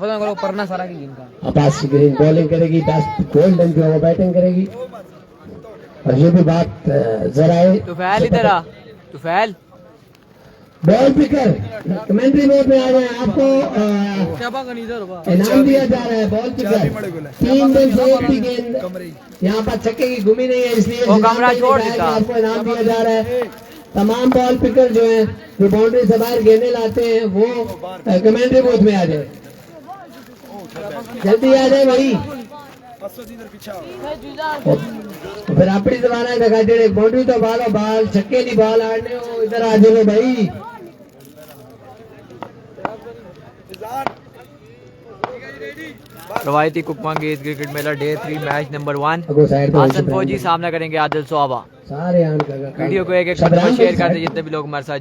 पता करो परना सारा की इनका। अब्बास ग्रीन बॉलिंग करेगी, गोल्डन जो वो बैटिंग करेगी। और ये भी बात जरा है तुफैल इधर आ, Tufail ball picker commentary mode में आ जाए। आपको इनाम दिया जा रहा है। बॉल पिकर 3 दिन से एक भी गेंद यहाँ पर छक्के की घूमी नहीं है, इसलिए कमरा छोड़ देता। आपको इनाम दिया जा रहा है। तमाम बॉल पिकर जो है जो बाउंड्री से बाहर गेंदें लाते हैं वो कमेंट्री बोर्ड में आ जाए। जल्दी आ जाए भाई। फिर अपनी जमाना दिखाई दे बाउंड्री तो बाल बाल छक्के की बॉल आने हो, इधर आ जाओ भाई। रवायती कुकमा गेज क्रिकेट मेला डे 3 मैच नंबर 1 हसन फौजी सामना करेंगे आदिल सुहाबा। सारे वीडियो को एक शेयर कर दे जितने भी लोग हमारे साथ।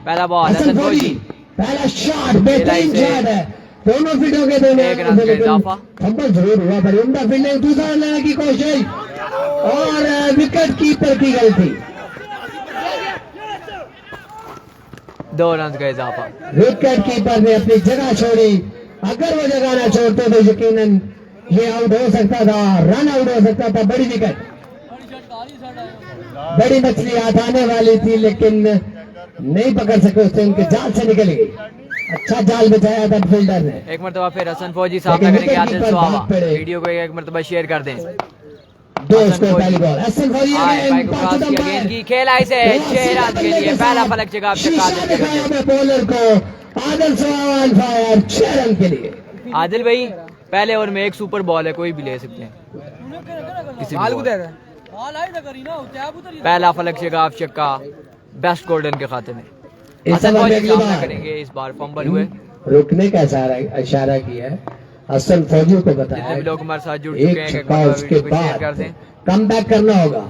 पहला बॉल हसन फौजी, पहला शॉट बेहतरीन शॉट है। दोनों फील्डों के दरमियान फंबल जरूर हुआ पर उम्दा फील्डिंग। दूसरा लेने की कोशिश और विकेट कीपर की गलती। 2 रन का इजाफा। विकेट कीपर ने अपनी जगह छोड़ी। अगर वो जगह ना छोड़ते तो यकीनन ये आउट हो सकता था, रन आउट हो सकता था। बड़ी विकेट, बड़ी मछली हाथ आने वाली थी लेकिन नहीं पकड़ सके, उससे उनके जाल से निकल गई। अच्छा जाल बचाया था फील्डर ने। एक मरतबा फिर हसन फौजी सामना करेंगे आदिल सुहाबा। वीडियो को एक मरतबा शेयर कर दें। पहली बॉल हसन फौजी गेंद की खेल ऐसे 6 रन के लिए पहला फलक जगह बॉलर को आदिल सुहाबा फायर 6 रन के लिए। आदिल भाई पहले ओवर में एक सुपर बॉल है, कोई भी ले सकते हैं। पहला फलक शगाफ छक्का बेस्ट गोल्डन के खाते में। हसन फौजी सामना करेंगे। इस बार फंबल हुए, रुकने का इशारा किया है। हसन फौजी को बताया जितने लोग हमारे साथ जुड़ चुके हैं एक उसके बाद कम बैक करना होगा।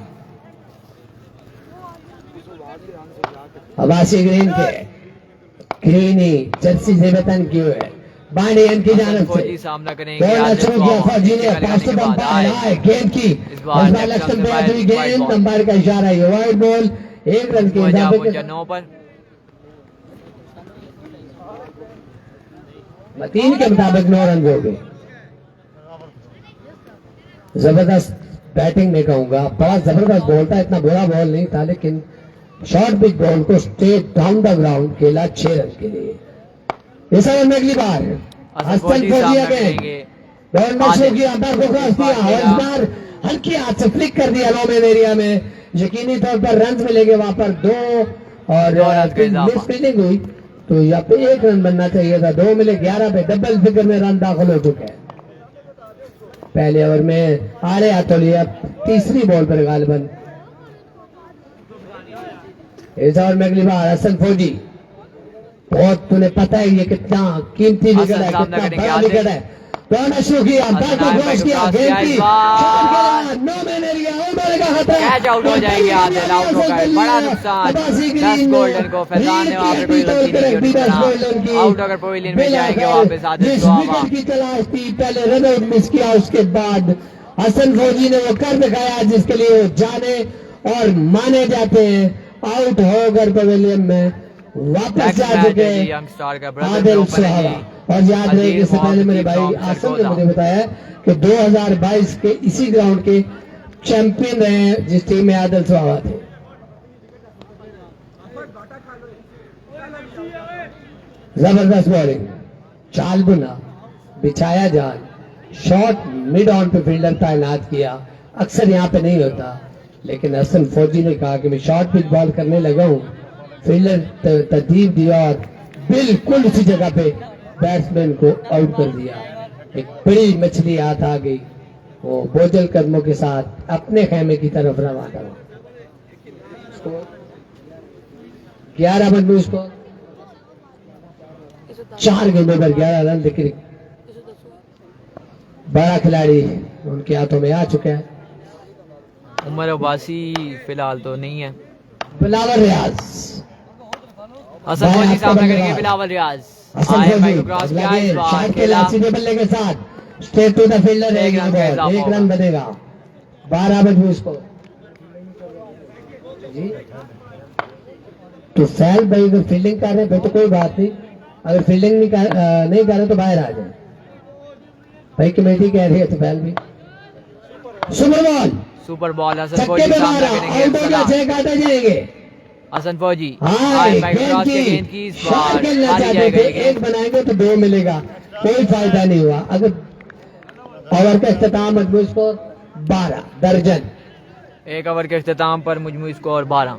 अब्बासी ग्रीन के ग्रीनी जर्सी से वेतन किए हुए बाणी की जानब से सामना करेंगे। गेंद की गेंद नंबर का इशारा है। वाइड बॉल 1 रन के 9 पर 3 के मुताबिक 9 रन हो गए। जबरदस्त बैटिंग नहीं कहूंगा, बड़ा जबरदस्त बॉल था। इतना बुरा बॉल नहीं था लेकिन शॉर्ट पिच बॉल को स्ट्रेट डाउन द ग्राउंड खेला 6 रन के लिए। इस ओवर में अगली बार हसन फौजी हल्की हाथ से फ्लिक कर दिया लो मैन एरिया में। यकीनी तौर पर रन मिलेंगे वहां पर 2 और फील्डिंग हुई तो यहाँ पे 1 रन बनना चाहिए था। 2 मिले 11 पे डबल फिगर में रन दाखिल हो चुके हैं। पहले ओवर में आड़े हाथों लिया, तीसरी बॉल पर गालिबन। इस ओवर में अगली बार हसन फौजी, बहुत तुम्हें पता है ये कितना कीमती विकेट है, कितना बड़ा विकेट है। दौड़ना शुरू किया, कैच आउट हो जाएंगे। आदिल आउट हो गए, बड़ा नुकसान। 10 गोल्डन को फैजान ने वहां पर कोई गलती नहीं की। आउट अगर पवेलियन में जाएंगे वापस आदिल सुहाबा। की तलाश थी, पहले रन आउट मिस किया, उसके बाद हसन फौजी ने वो कर दिखाया जिसके लिए वो जाने और माने जाते हैं। आउट होकर पवेलियन में वापस जा चुके आदिल सुहाबा। और याद रहे कि इससे पहले मेरे भाई आसम ने मुझे बताया कि 2022 के इसी ग्राउंड के चैंपियन रहे जिस टीम में आदिल सुहाबा थे। जबरदस्त बॉलिंग, चाल बुना, बिछाया जाल, शॉट मिड ऑन पे फील्डर तैनात किया। अक्सर यहाँ पे नहीं होता लेकिन हसन फौजी ने कहा कि मैं शॉर्ट पिच बॉल करने लगा हूँ। फील्डर तरतीब दिया और बिल्कुल उसी जगह पे बैट्समैन को आउट कर दिया। एक बड़ी मछली हाथ आ गई, वो बोझल कदमों के साथ अपने खेमे की तरफ रवाना हुआ। 11 बंदूक उसको 4 गेंदों पर 11 रन। लेकिन बड़ा खिलाड़ी उनके हाथों में आ चुका है। उमर अब्बासी फिलहाल तो नहीं है। बिलावल रियाज, हसन फौजी सामना करेंगे। बिलावल रियाज के साथ straight to the fielder, 1 run बनेगा। 12 बजे उसको जी तो फैल भाई अगर फील्डिंग कर रहे हैं तो कोई बात नहीं। अगर फील्डिंग नहीं करे तो बाहर आ जाए भाई, कमेटी कह रही है तो पहल भी। सुपर बॉल हसन छक्के फौजी पे सामना मारा, करेंगे आउट हो गया, अरसलान। 6 काटे जाएंगे। हसन फौजी हाँ, क्रॉस के गेंद की इस बार खेलना हारी चाहते जाएगा थे, ये एक गेंद। बनाएंगे तो 2 मिलेगा, कोई फायदा नहीं हुआ। अगर ओवर का इख्तिताम मजमूई स्कोर 12 दर्जन। एक ओवर के इख्तिताम पर मजमूई स्कोर 12।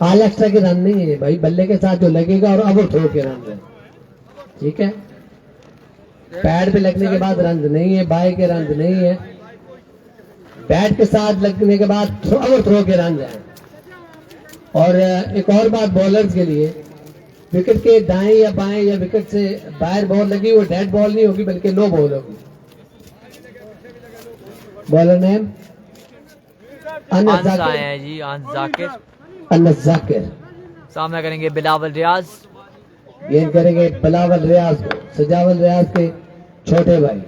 ऑल एक्स्ट्रा के रन नहीं है भाई, बल्ले के साथ जो लगेगा और अब थ्रो के रन है, ठीक है। पैड पे लगने के बाद रन नहीं है, बाय के रन नहीं है, बैट के साथ लगने के बाद थ्रो के रन है। और एक और बात बॉलर्स के लिए, विकेट के दाएं या बाएं या विकेट से बाहर बॉल लगी, वो डेड बॉल नहीं होगी बल्कि नो बॉल होगी। बॉलर नेम अनस आए हैं जी, अनस जाकिर। सामना करेंगे बिलावल रियाज। गेंद करेंगे बिलावल रियाज को, सजावल रियाज के छोटे भाई।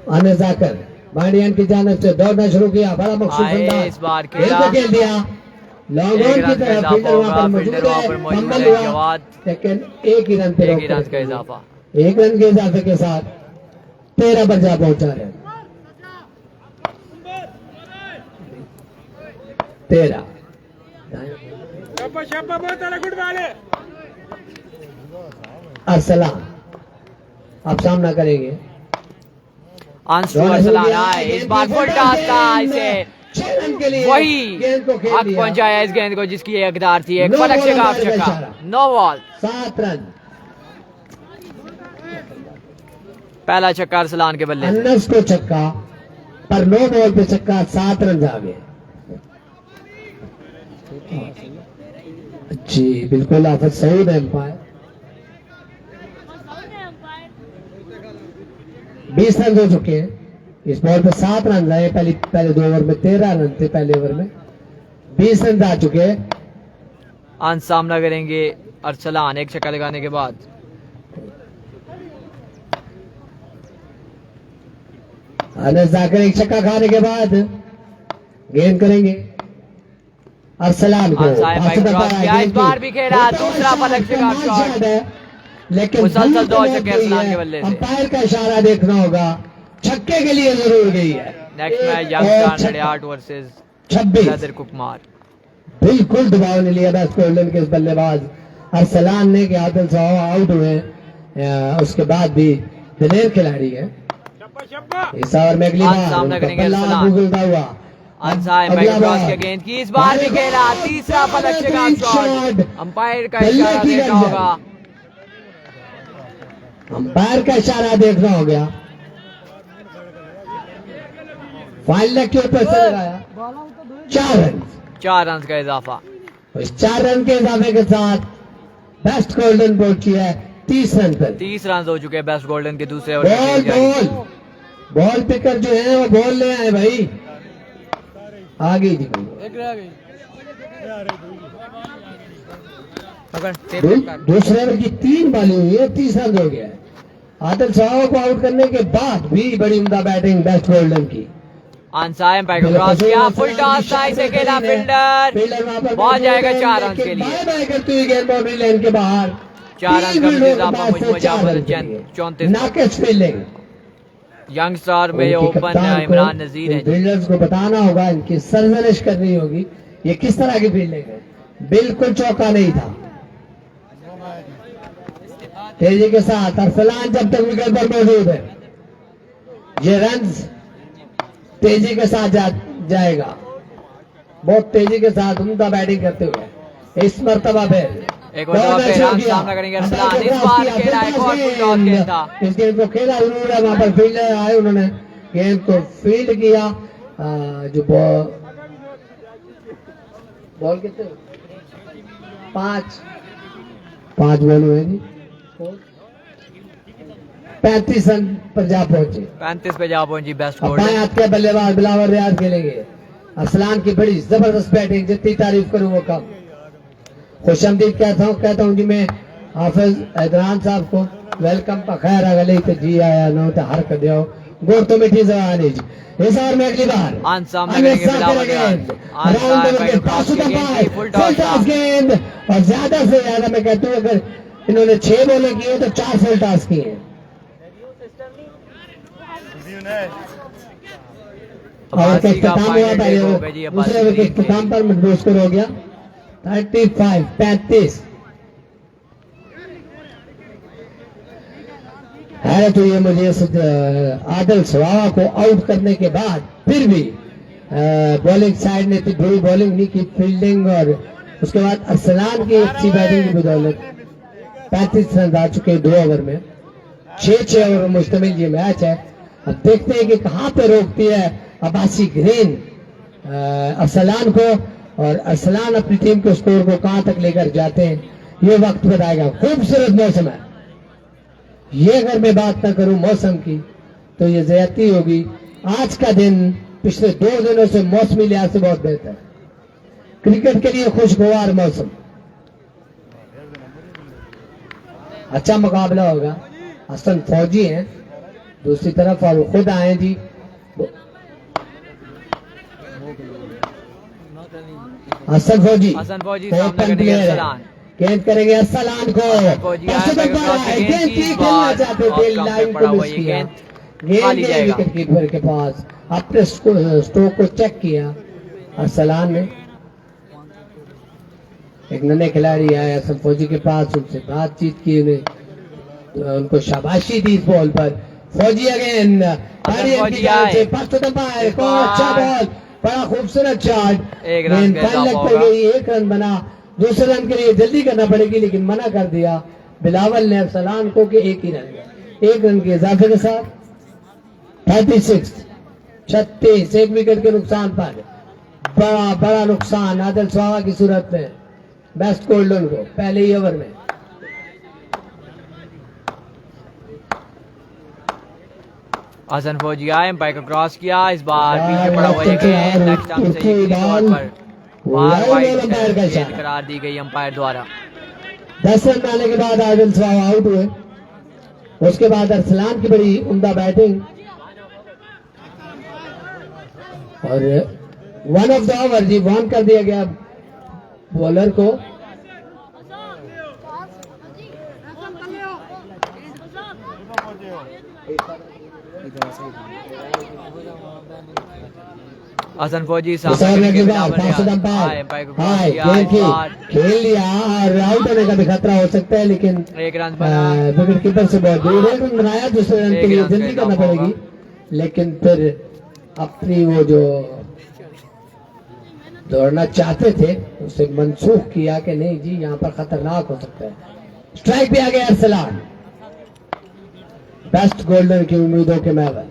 अनस जाकिर बांडियान की जानिब से दौड़ना शुरू किया, बड़ा मकसूद अंदाज, इस बार खेल दिया लॉन्ग ऑन की तरफ, फील्डर वहां पर मौजूद है, फंबल हुआ, लेकिन एक ही रन पे का इजाफा। 1 रन के इजाफे के साथ 13 पर जा पहुंचा है। 13 अरसलान अब सामना करेंगे। अरसलान इस बार फुल टॉस था, इसे 6 रन के लिए वही गेंद को खेल हक दिया। पहुंचाया इस गेंद को जिसकी हकदार थी। एक नो फलक बॉल से काफ अंपायर का छक्का, इशारा। 9 बॉल 7 रन। पहला छक्का अरसलान के बल्ले से। अनस को छक्का पर 9 बॉल पे छक्का, 7 रन आ गए। जी बिल्कुल आफत सऊद है एम्पायर। 20 रन हो चुके हैं, इस बॉल पे 7 रन आए। पहले 2 ओवर में 13 रन थे, पहले ओवर में 20 रन आ चुके हैं। अंश सामना करेंगे अरसलान एक छक्का लगाने के बाद। अनस जाकर एक छक्का खाने के बाद गेंद करेंगे अरसलान को। इस बार भी खेला दूसरा फलक से काफ शॉट, लेकिन मुसलसल 2 छक्के अरसलान के बल्ले से। अंपायर का इशारा देखना होगा, छक्के के लिए जरूर गई है। Next match youngstar Nadiad versus 26 brother कुकमार। बिल्कुल दबाव ने लिया वेस्ट कोल्डन के इस बल्लेबाज अरसलान ने कि आदिल साहब आउट हुए, उसके बाद भी दिलेर खिलाड़ी है। इस ओवर में अगली बार सामना करेंगे बल्ला गुजरता हुआ क्रॉस के गेंद की इस बार भी खेला तीसरा फलक से काफ शॉट। अंपायर का इशारा देखना होगा, अंपायर का इशारा देखना हो गया। फाइनल लेग के ऊपर से लगाया 4 रन का इजाफा। इस 4 रन के इजाफे के साथ बेस्ट गोल्डन पहुंची है 30 रन पर। 30 रन हो चुके हैं बेस्ट गोल्डन के दूसरे बॉल पिकर जो है वो बॉल ले आए भाई, आ गई जी दूसरे ओवर की 3 बॉलिंग हुई है, 30 रन हो गया है। आदिल साहब को आउट करने के बाद भी बड़ी उम्दा बैटिंग बेस्ट गोल्डन की। क्रॉस किया, फुल टॉस था, इसे खेला फील्डर पहुंच जाएगा 4 रन के लिए। करती हुई गेंद बाउंड्री लाइन के बाहर, 4 रन का इजाफा। 34 नाकिस फील्डिंग। यंगस्टार में ओपन इमरान नजीर है। फील्डर्स को बताना होगा, इनकी सरजनिश करनी होगी, ये किस तरह की फील्डिंग है। बिल्कुल चौका नहीं था। तेजी के साथ अरसलान जब तक विकेट पर मौजूद है, ये रन तेजी के साथ जाएगा, बहुत तेजी के साथ उम्दा बैटिंग करते हुए। इस मरतबा फिर एक सामना करेंगे अरसलान। इस बार खेला एक और फुल टॉस गेंद था, इस गेंद को खेला जरूर है, वहां पर फील्डर आए, उन्होंने गेंद को फील्ड किया। जो बॉल कितने 5 बॉल हुए जी, 35 रन पर जा पहुंचे। 35 पे जा पहुंची बेस्ट बाएं हाथ के बल्लेबाज बिलावल रियाज खेलेंगे। अरसलान की बड़ी जबरदस्त बैटिंग, जितनी तारीफ करूं वो कम। खुशमदीद कहता हूं जी मैं हाफिज हैदरान साहब को, वेलकम पर खैर अगले तो जी आया न तो हर कर दियो गोर तो मिठी जवानी इस ओवर में अगली बार आन सामने करेंगे बिलावल रियाज। आन सामने पे क्रॉस की गेंद, फुल टॉस था। गेंद और ज्यादा से ज्यादा मैं कहता हूँ अगर इन्होंने 6 बॉलें की है तो 4 फुल टॉस की है। और का इख्तिताम हुआ था ये दूसरे ओवर के इख्तिताम पर मजबूत स्कोर हो गया 35-35। है तो ये मुझे आदिल सवावा को आउट करने के बाद फिर भी बॉलिंग साइड ने इतनी बुरी बॉलिंग नहीं की, फील्डिंग और उसके बाद अरसलान की अच्छी बैटिंग की बदौलत 35 रन आ चुके 2 ओवर में। 6 ओवर मुश्तमिल ये मैच है। अब देखते हैं कि कहां पे रोकती है अब्बासी ग्रीन अरसलान को और अरसलान अपनी टीम के स्कोर को कहां तक लेकर जाते हैं ये वक्त बताएगा। खूबसूरत मौसम है ये, अगर मैं बात ना करूं मौसम की तो ये ज्यादती होगी। आज का दिन पिछले 2 दिनों से मौसमी लिहाज से बहुत बेहतर है, क्रिकेट के लिए खुशगवार मौसम, अच्छा मुकाबला होगा। हसन फौजी हैं दूसरी तरफ और खुद आए जी। हसन फौजी सामने करेंगे अरसलान। गेंद करेंगे अरसलान को, गेंद की खेलना चाहते थे, लाइन को मिस किया। गेंद विकेट कीपर के पास अपने स्ट्रोक को चेक किया अरसलान ने। एक नए खिलाड़ी आए हसन फौजी के पास, उनसे बातचीत की, उनको शाबाशी दी इस बॉल पर। फौजी अगेन अच्छा बॉल, बड़ा खूबसूरत शॉट, गेंद लग पर गई, 1 रन बना। दूसरे रन के लिए जल्दी करना पड़ेगी लेकिन मना कर दिया बिलावल ने अरसलान को कि 1 ही रन, 1 रन के इजाफे के साथ 36 1 विकेट के नुकसान पर बड़ा नुकसान आदिल स्वाहा की सूरत में बेस्ट गोल्डन को पहले ही ओवर में। हसन फौजी आए, एम्पायर को क्रॉस किया, इस बार पीछे पड़ा हुआ ये गेंद लेफ्ट आर्म से तौर पर बार वाइड गेंद करार दी गई अंपायर द्वारा। 10 रन आने के बाद आदिल स्वाहा आउट हुए। उसके बाद अरसलान की बड़ी उम्दा बैटिंग और 1 off the over given कर दिया गया बॉलर को। हसन फौजी खेल लिया और आउट होने का भी खतरा हो सकता है लेकिन 1 रन विकेट कीपर से बहुत दूर 1 रन बनाया। दूसरे रन के लिए जल्दी करना पड़ेगी लेकिन फिर अपनी वो जो दौड़ना चाहते थे उसे मनसूख किया कि नहीं जी यहाँ पर खतरनाक हो सकता है। स्ट्राइक पे आ गया अरसलान, बेस्ट गोल्डन की उम्मीदों के महवर।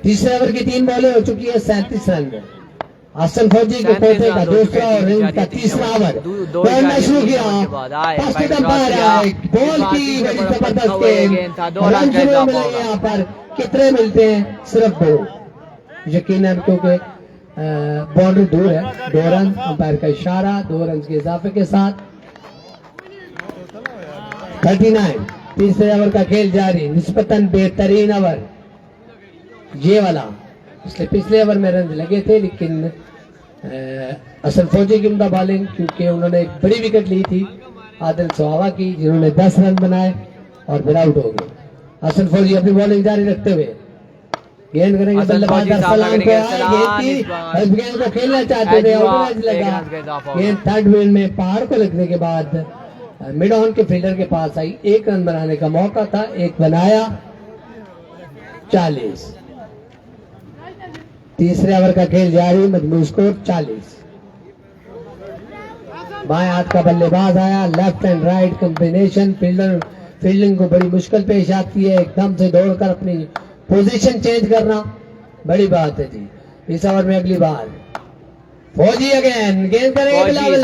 तीसरे ओवर की 3 बॉलें हो चुकी है 37 रन में। हसन फौजी के कोटे का दूसरा और रेंज का तीसरा ओवर दौड़ना शुरू किया। बॉल की बड़ी जबरदस्त गेंद, रन शुरू मिले यहाँ पर कितने मिलते हैं? सिर्फ 2 यकीनन क्योंकि बाउंड्री दूर है। 2 रन अंपायर का इशारा, 2 रन के इजाफे के साथ 39। तीसरे ओवर का खेल जारी, निस्बतन बेहतरीन ओवर ये वाला। इसलिए पिछले ओवर में रन लगे थे लेकिन हसन फौजी की उम्दा बॉलिंग क्योंकि उन्होंने एक बड़ी विकेट ली थी आदिल स्वाहा की जिन्होंने 10 रन बनाए और फिर आउट हो गए। हसन फौजी अपनी बॉलिंग जारी रखते हुए गेंद करेंगे बल्लेबाज अरसलान को, गेंद को खेलना चाहते थे आउट लगा। गेंद थर्ड विकेट में पहाड़ को लगने के बाद मिड ऑन के फील्डर के पास आई। 1 रन बनाने का मौका था, 1 बनाया। 40। तीसरे ओवर का खेल जारी, मजमू स्कोर 40। बाएं हाथ का बल्लेबाज आया, left and right combination. Fielding को बड़ी मुश्किल पेश आती है, एकदम से दौड़कर अपनी पोजीशन चेंज करना बड़ी बात है जी। इस ओवर में अगली बार फौजी अगेन गेंद करेंगे बिलावल,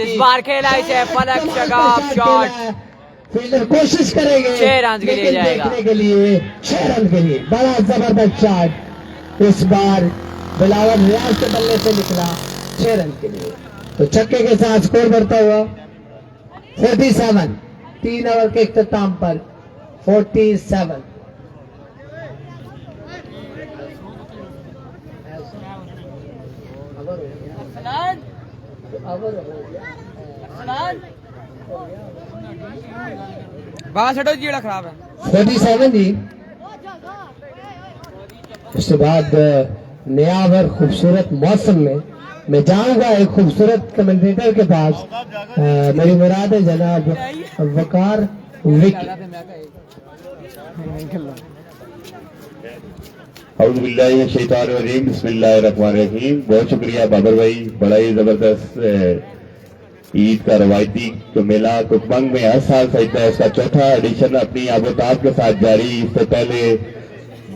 इस बार खेला इसे फलक शगाफ शॉट, फील्डर कोशिश करेंगे 6 रन के लिए जाएगा। के लिए 6 रन के लिए बड़ा जबरदस्त शॉट इस बार बिलावल रियाज के बल्ले से निकला 6 रन के लिए। तो छक्के के साथ स्कोर बढ़ता हुआ 47। 3 ओवर के इख्तिताम पर 47। बाहर हटो जी, खराब है। 47 जी। उसके बाद नया ओवर खूबसूरत मौसम में मैं जाऊंगा एक खूबसूरत कमेंटेटर के पास। मेरी मुराद है जनाब वकार विकी। औज़ुबिल्लाहिमिनश्शैतानिर्रजीम, बिस्मिल्लाहिर्रहमानिर्रहीम। बहुत शुक्रिया बाबर भाई, बड़ा ही जबरदस्त ईद का रवायती जो मेला कुकमंग में हर साल सजता है, उसका चौथा एडिशन अपनी आबोताब के साथ जारी। इससे पहले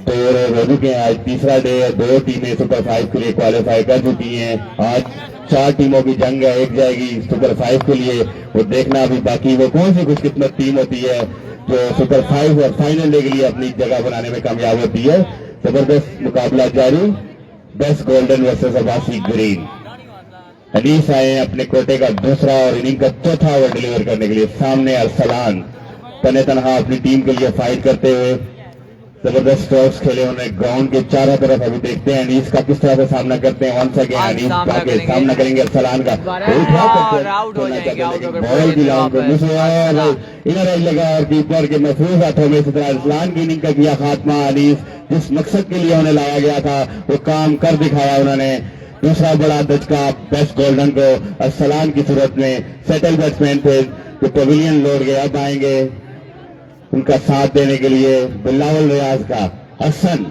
2 रोज हो चुके हैं, आज तीसरा डे है। 2 टीमें सुपर 5 के लिए क्वालिफाई कर चुकी हैं। आज 4 टीमों की जंग है, एक जाएगी सुपर 5 के लिए। वो देखना अभी बाकी वो कौन सी खुशकिस्मत टीम होती है जो सुपर 5 और फाइनल डे के लिए अपनी जगह बनाने में कामयाब होती है। जबरदस्त मुकाबला जारी, best golden versus Abbasi green. Anees आए हैं अपने कोटे का दूसरा और इनिंग का चौथा ओवर डिलीवर करने के लिए। सामने अरसलान तने तनहा अपनी टीम के लिए फाइट करते हुए जबरदस्त स्ट्रोक्स खेले उन्होंने ग्राउंड के चारों तरफ। अभी देखते हैं अनीस का किस तरह से सामना करते हैं। वंस अगेन अनीस का सामना करेंगे अरसलान का। बॉल की लाइन को मिस हुआ और इनर एज लगा और कीपर के महफूज हाथों में। इसी तरह अरसलान की इनिंग का किया खात्मा। अनीस जिस मकसद के लिए उन्हें लाया गया था वो काम कर दिखाया उन्होंने। दूसरा बड़ा दचका बेस्ट गोल्डन को अरसलान की सूरत में सेटल बैट्समैन थे जो पवेलियन लौट गए। अब आएंगे उनका साथ देने के लिए बिलावल रियाज का हसन,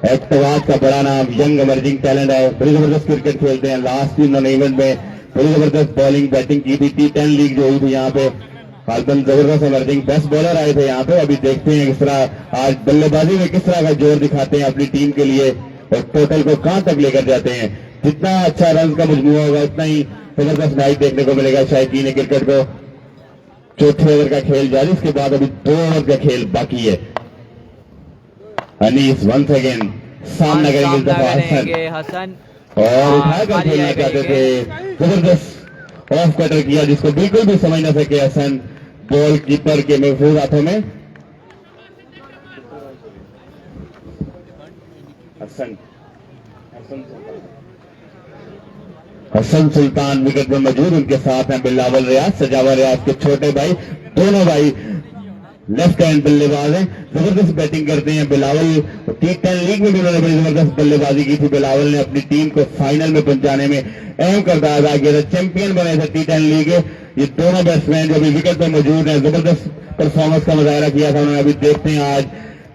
एबतवाद का बड़ा नाम, यंग इमर्जिंग टैलेंट है, बड़ी जबरदस्त क्रिकेट खेलते हैं। लास्ट इन्होंने इवेंट में बड़ी जबरदस्त बॉलिंग बैटिंग की थी। T10 लीग जो हुई थी यहाँ पे खालबन जबरदस्त इमर्जिंग बेस्ट बॉलर आए थे यहाँ पे। अभी देखते हैं किस तरह आज बल्लेबाजी में किस तरह का जोर दिखाते हैं अपनी टीम के लिए और टोटल को कहां तक लेकर जाते हैं। जितना अच्छा रन का मजमूआ होगा उतना ही जबरदस्त मैच देखने को मिलेगा शायकीन क्रिकेट को। चौथे ओवर का खेल जारी, इसके बाद अभी 2 ओवर का खेल बाकी है। अनीस वंस अगेन सामना करेंगे हसन और उठाकर खेलना चाहते थे। जबरदस्त ऑफ कटर किया जिसको बिल्कुल भी समझ न सके हसन। बॉल कीपर के महफूज हाथों में। हसन सुल्तान विकेट पर मौजूद, उनके साथ हैं बिलावल रियाज, सजावा रियाज के छोटे भाई। दोनों भाई लेफ्ट हैंड बल्लेबाज हैं, जबरदस्त बैटिंग करते हैं। बिलावल T10 लीग में भी उन्होंने बड़ी जबरदस्त बल्लेबाजी की थी। बिलावल ने अपनी टीम को फाइनल में पहुंचाने में अहम किरदार अदा किया था, चैंपियन बने थे T10 लीग। ये दोनों बैट्समैन जो अभी विकेट पर मौजूद हैं जबरदस्त परफॉर्मेंस का मुजाहरा किया था उन्होंने। अभी देखते हैं आज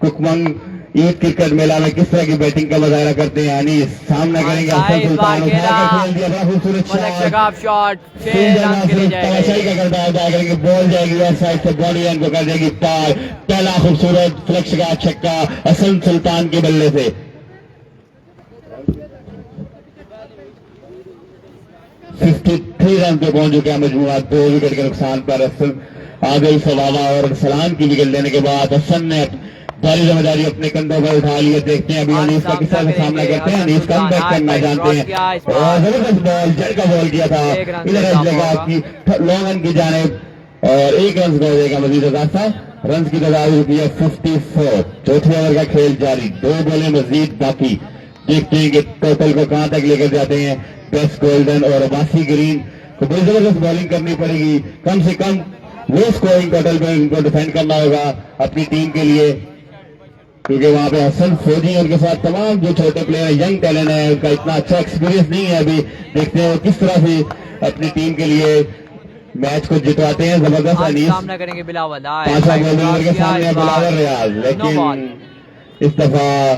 कुकमंग ईद क्रिकेट मेला में किस तरह की बैटिंग का मुजाहरा करते हैं। यानी सामना करेंगे हसन सुल्तान, खेल दिया बड़ा खूबसूरत शॉट, तमाशाई का करता अदा करेंगे। बॉल जाएगी लेफ्ट साइड से, बॉडी लाइन को कर देगी पार। पहला खूबसूरत फ्लेक्स का छक्का हसन सुल्तान के बल्ले से। रन पे पहुंच चुके हैं मजमूआ 2 विकेट के नुकसान पर। आदिल सवाला और सलाम की विकेट लेने के बाद हसन ने सारी जिम्मेदारी अपने कंधों पर उठा लिया। देखते हैं अभी अनीस का किस तरह से सामना करते हैं। अनीस कम बैक करना जानते हैं और जबरदस्त बॉल जड़ का बॉल किया था इधर लगा की लॉन्ग रन की जानिब और 1 रन को देगा मजीद रास्ता। रन की तादाद रुकी है 54। चौथे ओवर का खेल जारी, 2 बॉलें मजीद बाकी। देखते हैं कि टोटल को कहां तक लेकर जाते हैं। बेस्ट गोल्डन और अब्बासी ग्रीन को बड़ी जबरदस्त बॉलिंग करनी पड़ेगी। कम से कम लो स्कोरिंग टोटल पे इनको डिफेंड करना होगा अपनी टीम के लिए, क्योंकि वहां पे हसन फौजी उनके साथ तमाम जो छोटे प्लेयर यंग टैलेंट है उनका इतना अच्छा एक्सपीरियंस नहीं है। अभी देखते हैं किस तरह से अपनी टीम के लिए मैच को जितवाते हैं। जबरदस्त अनीस सामना करेंगे बिलावल, 5 बॉलर के सामने बिलावल रियाज, लेकिन इस दफा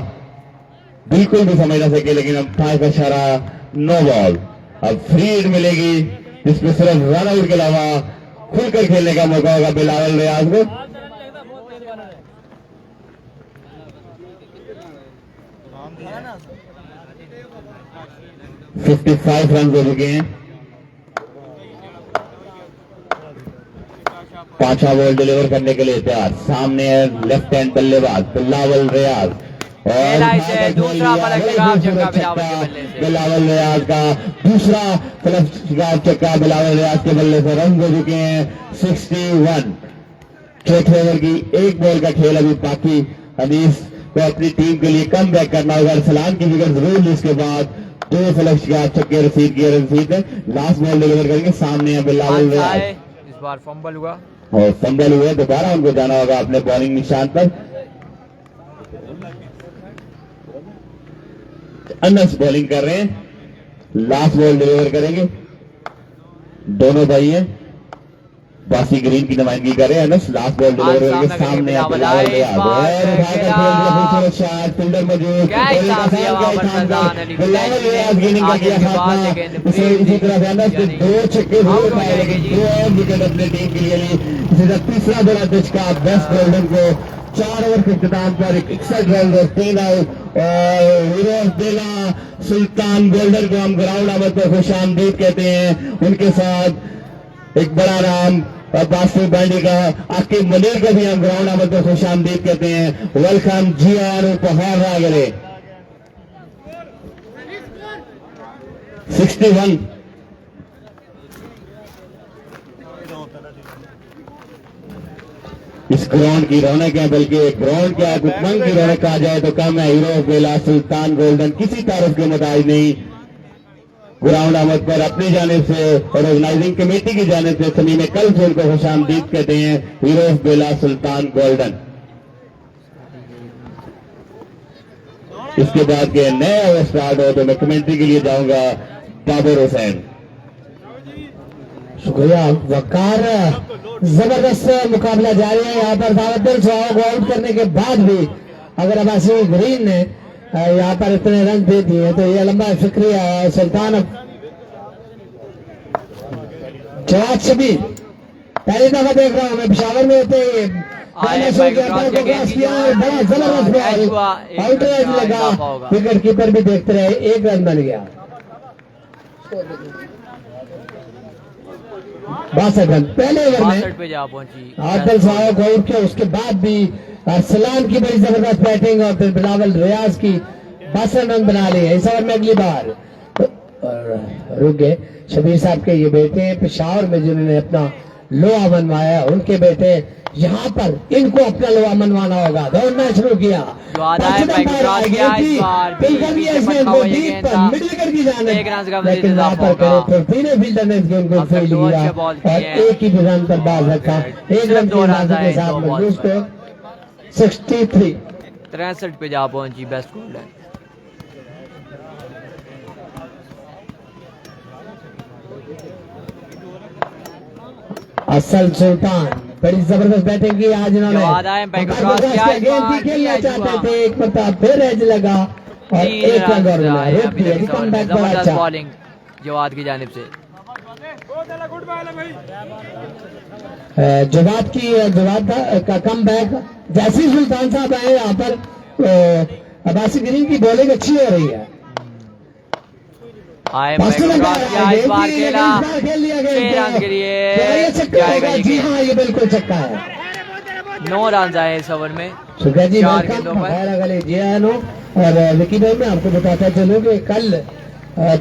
बिल्कुल भी समझ ना सके। लेकिन अब 5 का इशारा, नो बॉल। अब फ्री हिट मिलेगी जिसमें सिर्फ रन आउट के अलावा खुलकर खेलने का मौका होगा बिलावल रियाज को। $55 रन हो चुके हैं। 5वां बॉल डिलीवर करने के लिए तैयार। सामने है लेफ्ट हैंड बल्लेबाज बिलावल रियाज और दूसरा बिलावल रियाज का दूसरा चक्का बिलावल रियाज के बल्ले से रन हो चुके हैं 61। चौथे ओवर की एक बॉल का खेल अभी बाकी। अनीस को अपनी टीम के लिए कम बैक करना होगा। अरसलान की विकेट जरूर ली, इसके बाद 2 फ्लश के छक्के रसीद किए। रसीद ने लास्ट बॉल डिलीवर करेंगे, सामने बिलावल रियाज। इस बार फंबल हुआ और फंबल हुआ, दोबारा उनको जाना होगा अपने बॉलिंग निशान पर। अनस बॉलिंग कर रहे हैं, लास्ट बॉल डिलीवर करेंगे। दोनों भाई हैं, बासी ग्रीन की नुमाइंदगी कर रहे हैं। अनस लास्ट बॉल डिलीवर करेंगे, सामने बिलावल रियाज। फील्डर मौजूद, बिलावल रियाज गेंदिंग का किया खात्मा। इसी तरह से अनस ने 2 छक्के, 2 विकेट अपनी टीम के लिए ली। इसी तरह तीसरा बड़ा पिच का बेस्ट गोल्डन को 4 ओवर के इख्तिताम पर 61 रन और 3 आउट। और hero of Bela Sultan golden को हम ग्राउंड आमद पर खुशामदीद कहते हैं। उनके साथ एक बड़ा नाम बास्टर बैंडी का आकिब मलिक को भी हम ग्राउंड आमद पर खुशामदीद कहते हैं। वेलकम जी आर उपहार रागले 61। इस ग्राउंड की रौनक है, बल्कि ग्राउंड क्या कुकमंग की रौनक कहा जाए तो कम है। Hero of Bela Sultan golden किसी तारुफ के मुताबिक नहीं। ग्राउंड आमद पर अपनी जानिब से और ऑर्गेनाइजिंग कमेटी की जानिब से समीम कल से उनको खुशामदीद कहते हैं। Hero of Bela Sultan golden. इसके बाद के नए ओवर स्टार्ट हो तो मैं कमेंट्री के लिए जाऊंगा बाबर हुसैन। शुक्रिया वकार। जबरदस्त मुकाबला जारी है यहाँ पर। दावतुल सवाब को आउट करने के बाद भी अगर अब्बासी ग्रीन ने यहाँ पर इतने रन दे दिए तो ये लंबा शुक्रिया है। सुल्तान जवाब शबीर पहली दफा देख रहा हूँ मैं, पेशावर में होते बड़ा जबरदस्त बॉल, आउटरेज लगा, विकेट कीपर भी देखते रहे, 1 रन बन गया। 62 रन पहले ओवर में आदिल साहब को आउट किया। उसके बाद भी अरसलान की बड़ी जबरदस्त बैटिंग और फिर बिलावल रियाज की 62 रन बना लिए इस ओवर में। अगली बार रुक गए शबीर साहब के ये बेटे पेशावर में जिन्होंने अपना लोहा मनवाया, उनके बेटे यहाँ पर इनको अपना लोहा मनवाना होगा। दौड़ना शुरू किया, लेकिन वहाँ पर तीनों फील्डर ने इस गेम को फेल किया और एक ही रन पर बाज रखा। 1 रन के साथ मजबूत को 63 पे जा पहुंची बेस्ट गोल्डन। असल सुल्तान बड़ी जबरदस्त बैटिंग की आज इन्होंने। खेलना चाहते थे, एक प्रताप फिर एज लगा और 1 रन और जबरदस्त बॉलिंग जवाद की जानिब से। जवाब का कम बैक जैसे ही सुल्तान साहब आए यहाँ पर अब्बासी ग्रीन की बॉलिंग अच्छी हो रही है। इस बार खेला 6 रन के लिए जाएगा ये जी हाँ, ये बिल्कुल छक्का है। 9 रन आए इस ओवर में। शुक्रिया जी, और विकी भाई मैं आपको बताता चलूं कि कल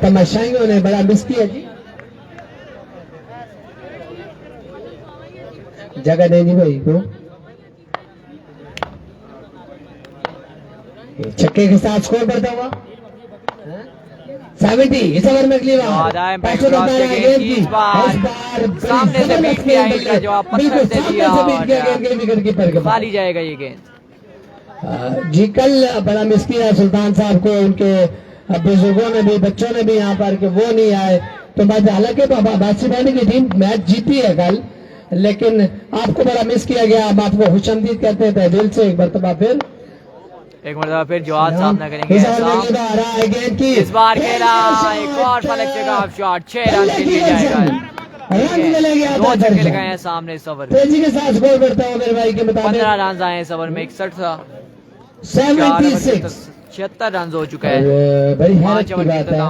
तमाशाइयों ने बड़ा मिस किया जी। जगह देनी भाई को छक्के के साथ स्कोर बढ़ता हुआ 70 इस ओवर में अगली बार सामने से बीट किया जो आप पत्थर से दिया विकेट कीपर के खाली जाएगा ये गेंद। जी कल बड़ा मिस किया सुल्तान साहब को, उनके बुजुर्गों ने भी, बच्चों ने भी यहाँ पर कि वो नहीं आए। तो हालांकि बादशाह की टीम मैच जीती है कल, लेकिन आपको बड़ा मिस किया गया। हम आपको खुशामदीद कहते हैं दिल से। एक मरतबा फिर जवाब सामना करेंगे। इस बार खेला एक और फलक से ऑफ शॉट 6 रन के लिए जाएगा। 2 छक्के लगाए हैं सामने इस ओवर में। तेजी के साथ स्कोर करता हूं मेरे भाई के मुताबिक 15 रन आए इस ओवर में। 76 रन हो चुका है। बड़ी हैरत की बात है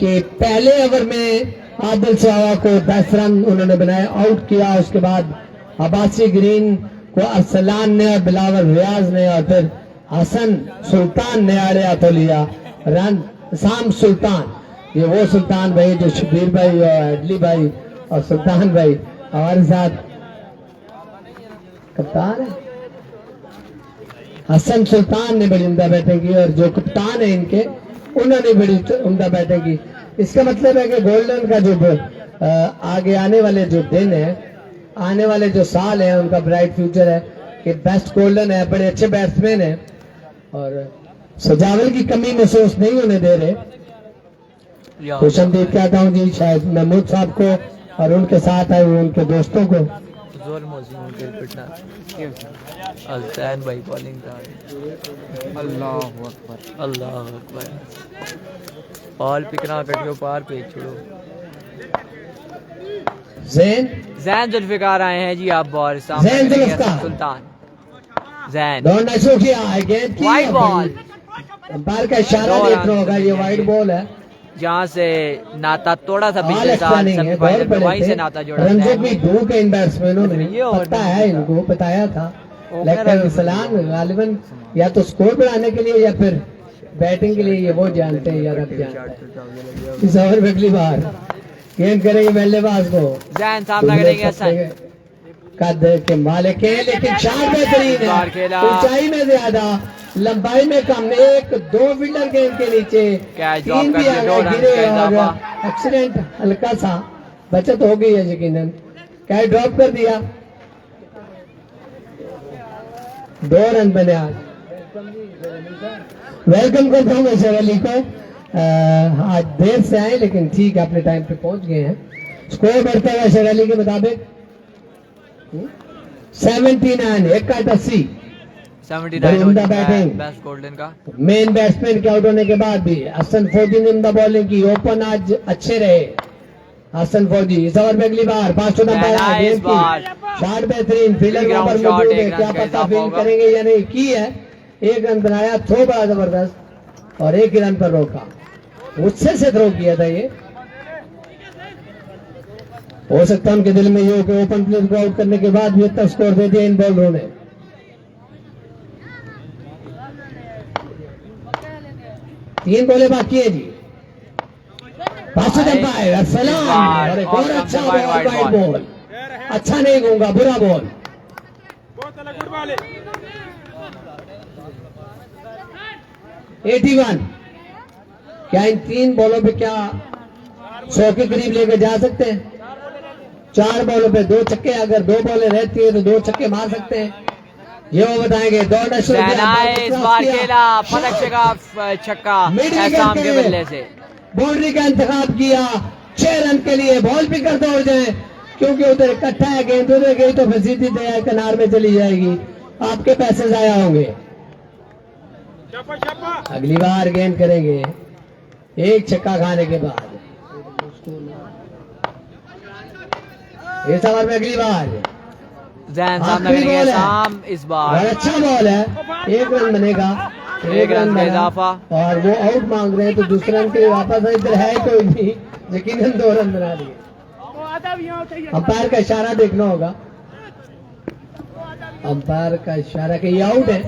कि पहले ओवर में आदिल साहब को 10 रन उन्होंने बनाए, आउट किया। उसके बाद अब्बासी ग्रीन को अरसलान ने और बिलावल रियाज ने और फिर हसन सुल्तान ने आड़े हाथों लिया रन। शाम सुल्तान, ये वो सुल्तान भाई जो शबीर भाई और अडली भाई और सुल्तान भाई हमारे साथ कप्तान है हसन सुल्तान ने बड़ी उम्दा बैटिंग की और जो कप्तान है इनके उन्होंने बड़ी उम्दा बैटिंग की। इसका मतलब है कि गोल्डन का जो आगे आने वाले जो दिन है, आने वाले जो साल है, उनका ब्राइट फ्यूचर है कि बेस्ट गोल्डन है, बड़े अच्छे बैट्समैन है और सजावल की कमी महसूस नहीं होने दे रहे। खुशमदीद कहता हूँ जी शायद महमूद साहब को और उनके साथ आए हुए उनके दोस्तों को। अल्तान भाई बॉलिंग अल्लाह अकबर अल्लाह अकबर बॉल पिकना कटियो पार पे छोड़ो। जैन जुल्फिकार आए हैं जी आप बॉल सामने सुल्तान जैन दौड़ना शुरू किया गेंद की वाइड बॉल अंपायर का इशारा देखना होगा ये वाइड बॉल है जहाँ से नाता थोड़ा सा पिछले साल सेमीफाइनल में वहीं से नाता जोड़ा रंजो भी दो के इन बैट्समैनों ने पता है इनको बताया था लेकिन सलाम गालिबन या तो स्कोर बढ़ाने के लिए या फिर बैटिंग के लिए ये वो जानते हैं यार अब जानते हैं। इस ओवर में अगली बार गेंद करेंगे बल्लेबाज को जैन सामना करेंगे हसन कद के मालिक है लेकिन चार बेहतरीन है ऊंचाई में ज्यादा लंबाई में कम एक दो फील्डर गेंद के नीचे तीन भी आ गए गिरे और एक्सीडेंट हल्का सा बचत हो गई है यकीनन कैच ड्रॉप कर दिया 2 रन बने आज। वेलकम करता हूँ अशर अली को आज देर से आए लेकिन ठीक है अपने टाइम पे पहुंच गए हैं। स्कोर बढ़ता है अशर अली के मुताबिक 79 एक काट 80 बैटिंग बेस्ट गोल्डन का मेन बैट्समैन के आउट होने के बाद भी हसन फौजी ने उम्दा बॉलिंग की ओपन आज अच्छे रहे हसन फौजी। इस ओवर में अगली बार 5 शॉट बेहतरीन फील्डर वहां पर मौजूद है क्या पता फील्ड करेंगे या नहीं की है 1 रन बनाया थ्रो बड़ा जबरदस्त और 1 रन पर रोका गुस्से से थ्रो किया था ये हो सकता है उनके दिल में ये कि ओपन प्लेयर को आउट करने के बाद भी इतना स्कोर दे दिया इन बॉलरों ने। तीन बॉलें बाकी है जी सलाम और एक और अच्छा बॉल वाइड बॉल अच्छा नहीं कहूंगा बुरा बॉल 81 क्या इन 3 बॉलों पे क्या 100 के करीब लेकर जा सकते हैं 4 बॉलों पे 2 छक्के अगर 2 बॉलें रहती है तो 2 छक्के मार सकते हैं ये वो बताएंगे। दौड़ना शुरू इस बार खेला फलक छक्का एहसाम के बल्ले से बाउंड्री का इंतखाब किया 6 रन के लिए बॉल पिकर दौड़ जाए क्योंकि उधर इकट्ठा है गेंद उधर गई तो फिर सीधी दया किनार में चली जाएगी आपके पैसे जाया होंगे। अगली बार गेंद करेंगे 1 छक्का खाने के बाद इस ओवर में अगली बार जैन सामना करेंगे शाम इस बार अच्छा बॉल है 1 रन बनेगा 1 रन का इजाफा और वो आउट मांग रहे हैं तो दूसरे रन के लिए वापस इधर है कोई नहीं यकीनन 2 रन बना दिए। अंपायर का इशारा देखना होगा अंपायर का इशारा कि ये आउट है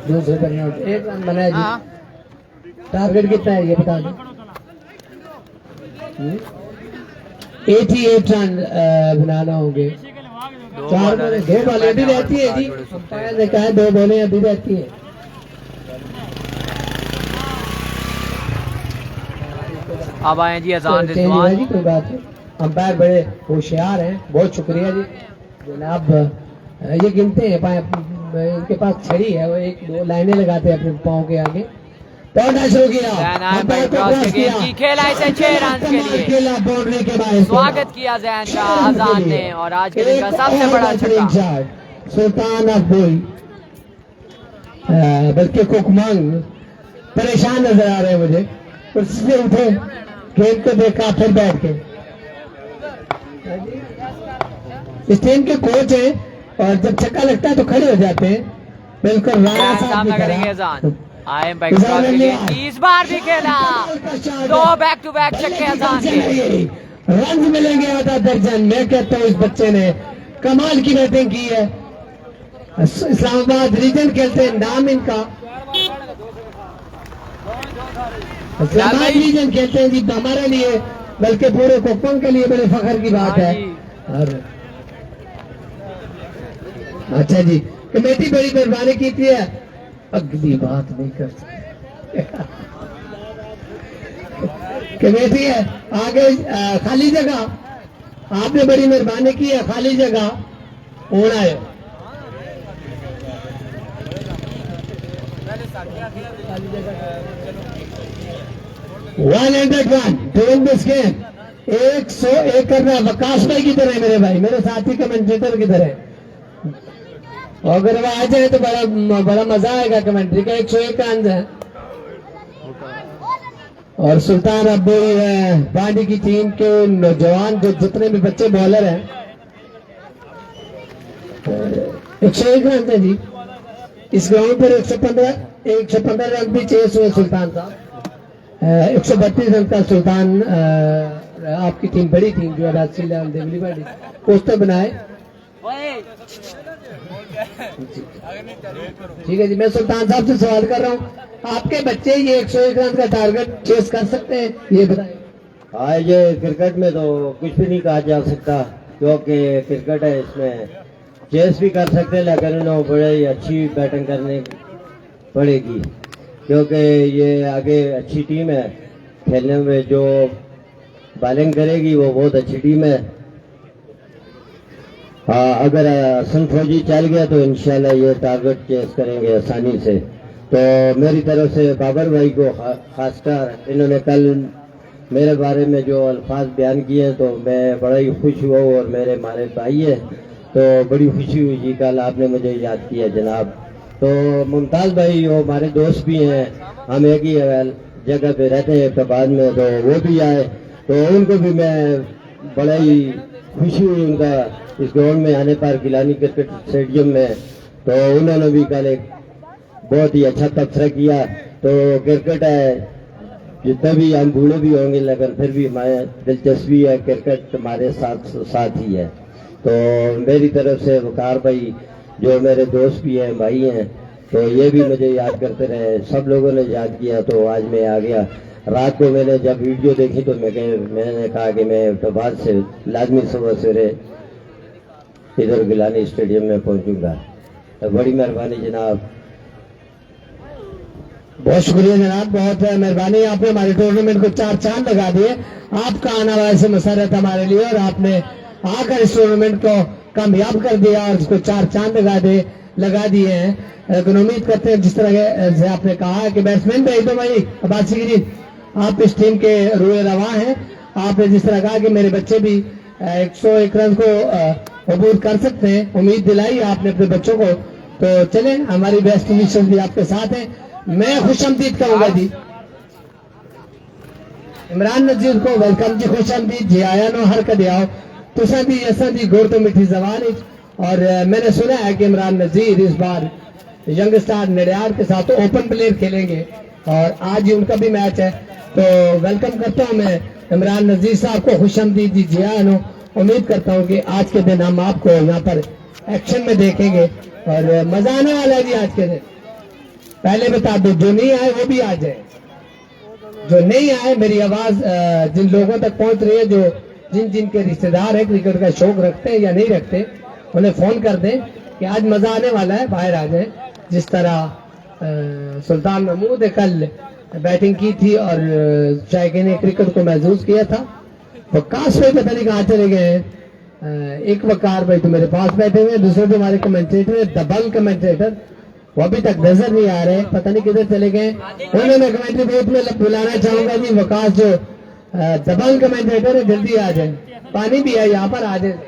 दूसरे पर आउट 1 रन बना जी टारगेट कितना है ये बता दो 88 रन बनाना होंगे 4 बॉलें 2 बॉलें अभी रहती है जी अंपायर ने कहा 2 बॉलें अभी रहती है। अब आए जी अजान रिजवान जी कोई बात नहीं अंपायर बड़े होशियार हैं बहुत शुक्रिया जी जनाब ये गिनते हैं इनके पास छड़ी है वो 1-2 लाइनें लगाते हैं अपने पाँव के आगे दौड़ना शुरू किया खेला इसे 6 रन के लिए बाउंड्री के बाद स्वागत किया जैन का अजान ने और आज के दिन का सबसे बड़ा छक्का सुल्तान अब्दुल बल्कि कुकमंग परेशान नजर आ रहे हैं मुझे उससे उठे गेंद को देखा फिर बैठ के इस टीम के कोच हैं और जब छक्का लगता है तो खड़े हो जाते हैं बिल्कुल सामना करेंगे अजान इस बार भी खेला 2 बैक टू बैक छक्के अजान के रन मिलेंगे आधा दर्जन। मैं कहता हूँ इस बच्चे ने कमाल की बैटिंग की है इस्लामाबाद रीजन खेलते हैं नाम इनका इस्लामाबाद रीजन खेलते हैं जी हमारे लिए बल्कि पूरे कोकम के लिए बड़े फख्र की बात है। और अच्छा जी, कमेटी बड़ी मेहरबानी की थी, अगली बात नहीं कर सकते। कमेटी है आगे खाली जगह, आपने बड़ी मेहरबानी की है, खाली जगह होना है। वन 101 करना है। वकाश भाई की तरह है मेरे भाई, मेरे साथी कमेंटेटर की तरह। और अगर वो आ जाए तो बड़ा मजा आएगा कमेंट्री का। 101 रन है। और सुल्तान अब्बोई है, बांडी की टीम के नौजवान जो जितने भी बच्चे बॉलर हैं, 101 रन है जी। इस ग्राउंड पर 115 रन भी चेस हुए सुल्तान साहब। 132 रन का सुल्तान आपकी टीम, बड़ी टीम जो है राजशील देवली बाड़ी पोस्टर बनाए। ठीक है जी, मैं सुल्तान साहब से सवाल कर रहा हूँ, आपके बच्चे ये 101 रन का टारगेट चेस कर सकते हैं, ये बताएं। हाँ, ये क्रिकेट में तो कुछ भी नहीं कहा जा सकता, क्योंकि क्रिकेट है, इसमें चेस भी कर सकते हैं, लेकिन उन्हें बड़े अच्छी बैटिंग करनी पड़ेगी, क्योंकि ये आगे अच्छी टीम है खेलने में। जो बॉलिंग करेगी वो बहुत अच्छी टीम है। हाँ, अगर हसन फौजी चल गया तो इंशाल्लाह ये टारगेट चेस करेंगे आसानी से। तो मेरी तरफ से बाबर भाई को खासकर, इन्होंने कल मेरे बारे में जो अल्फाज बयान किए तो मैं बड़ा ही खुश हुआ, और मेरे मारे भाई है तो बड़ी खुशी हुई जी, कल आपने मुझे याद किया जनाब। तो मुमताज भाई वो हमारे दोस्त भी हैं, हम एक ही जगह पे रहते हैं इब्ताबाद में, तो वो भी आए, तो उनको भी मैं बड़ा ही खुशी हुई उनका इस ग्राउंड में आने पर, गिलानी क्रिकेट स्टेडियम में। तो उन्होंने भी कल एक बहुत ही अच्छा तबसरा किया। तो क्रिकेट है, जितने भी हम बूढ़े भी होंगे लेकिन फिर भी हमारे दिलचस्पी है, क्रिकेट हमारे साथ ही है। तो मेरी तरफ से वकार भाई जो मेरे दोस्त भी हैं, भाई हैं, तो ये भी मुझे याद करते रहे, सब लोगों ने याद किया, तो आज मैं आ गया। रात को मैंने जब वीडियो देखी तो मैंने कहा कि मैं इब्ताबाद से लाजमी सुबह सवेरे इधर गिलानी स्टेडियम में पहुंचूंगा। तो बड़ी मेहरबानी जनाब। बहुत शुक्रिया जनाब, बहुत मेहरबानी, आपने हमारे टूर्नामेंट को 4 चांद लगा दिए। आपका आना वैसे मसरत हमारे लिए, और आपने आकर इस टूर्नामेंट को कामयाब कर दिया और उसको 4 चांद लगा दिए हैं। लेकिन उम्मीद करते हैं जिस तरह से आपने कहा कि बैट्समैन भाई तो भाई अब्बासी गिरी, आप इस टीम के रूए रवा हैं। आपने जिस तरह कहा कि मेरे बच्चे भी 101 रन को अबूर कर सकते हैं, उम्मीद दिलाई आपने अपने बच्चों को। तो चलें, हमारी बेस्ट विशेस भी आपके साथ है। मैं खुशआमदीद कहूंगा जी इमरान नजीर को, वेलकम जी, खुशआमदीद जी, आया नो हर कदे आओ तुसा दी ऐसा दी गोर तो मिठी जबान। और मैंने सुना है कि इमरान नजीर इस बार यंग स्टार नडियाड के साथ ओपन प्लेयर खेलेंगे, और आज ही उनका भी मैच है। तो वेलकम करता हूं मैं इमरान नजीर साहब को, खुशआमदीद जी, जी आया नो। उम्मीद करता हूं कि आज के दिन हम आपको यहाँ पर एक्शन में देखेंगे और मजा आने वाला है जी आज के दिन। पहले बता दो, जो नहीं आए वो भी आ जाए, जो नहीं आए मेरी आवाज जिन लोगों तक पहुंच रही है, जो जिनके रिश्तेदार है क्रिकेट का शौक रखते हैं या नहीं रखते, उन्हें फोन कर दें कि आज मजा आने वाला है, बाहर आ जाए। जिस तरह सुल्तान महमूद ने कल बैटिंग की थी और शायद ने क्रिकेट को महसूस किया था। वकास भाई पता नहीं कहाँ चले गए हैं। एक वकार भाई तो मेरे पास बैठे हुए, दूसरे जो हमारे कमेंटेटर है दबंग कमेंटेटर, वो अभी तक नजर नहीं आ रहे, पता नहीं किधर चले गए। उन्हें मैं कमेंट्री बोर्ड में बुलाना चाहूंगा जी। वकास जो दबंग कमेंटेटर है, जल्दी आ जाए, पानी भी है यहाँ पर, आ जाए।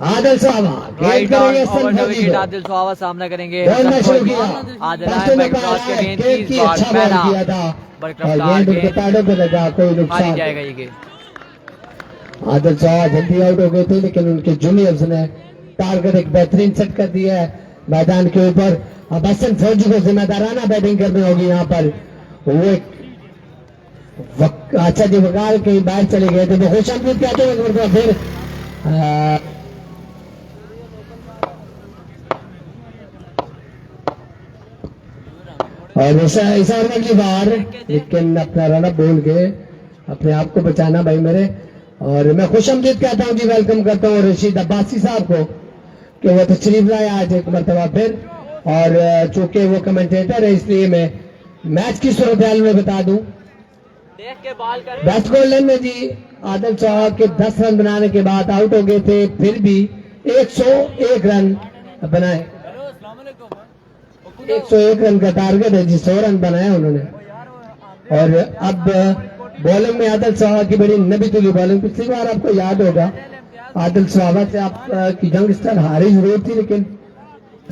आदिल साहब राइट विकेट आदिल सुहावा सामना करेंगे। आदिल आए बैक क्रॉस के गेंद की इस बार पहला बरकरार के मारी जाएगा ये गेंद। आदिल साहब जल्दी आउट हो गए थे, लेकिन उनके जूनियर्स ने टारगेट एक बेहतरीन सेट कर दिया है मैदान के ऊपर। अब हसन फौजी को जिम्मेदाराना बैटिंग करनी होगी यहाँ पर। वो अच्छा जी, वकार कहीं बाहर चले गए थे, तो खुशआमदीद कहते हैं फिर और इस ओवर में अगली बार, लेकिन अपना रन अप बोल के अपने आप को बचाना भाई मेरे। और मैं खुशआमदीद कहता हूँ जी, वेलकम करता हूँ रशीद अब्बासी साहब को कि वो तशरीफ लाए आज एक मरतबा फिर। और चूंकि वो कमेंटेटर है इसलिए मैं मैच की सूरत हाल में बता दूं। बेस्ट बॉलर में जी आदिल चौहान के 10 रन बनाने के बाद आउट हो गए थे, फिर भी 101 रन बनाए। 101 रन का टारगेट है जी, 100 रन बनाए उन्होंने। और अब बॉलिंग में आदिल चौहान की बड़ी नबीतुली बॉलिंग। पिछली बार आपको याद होगा आदिल चौहान से आप की जंग स्टार हारी जरूर थी, लेकिन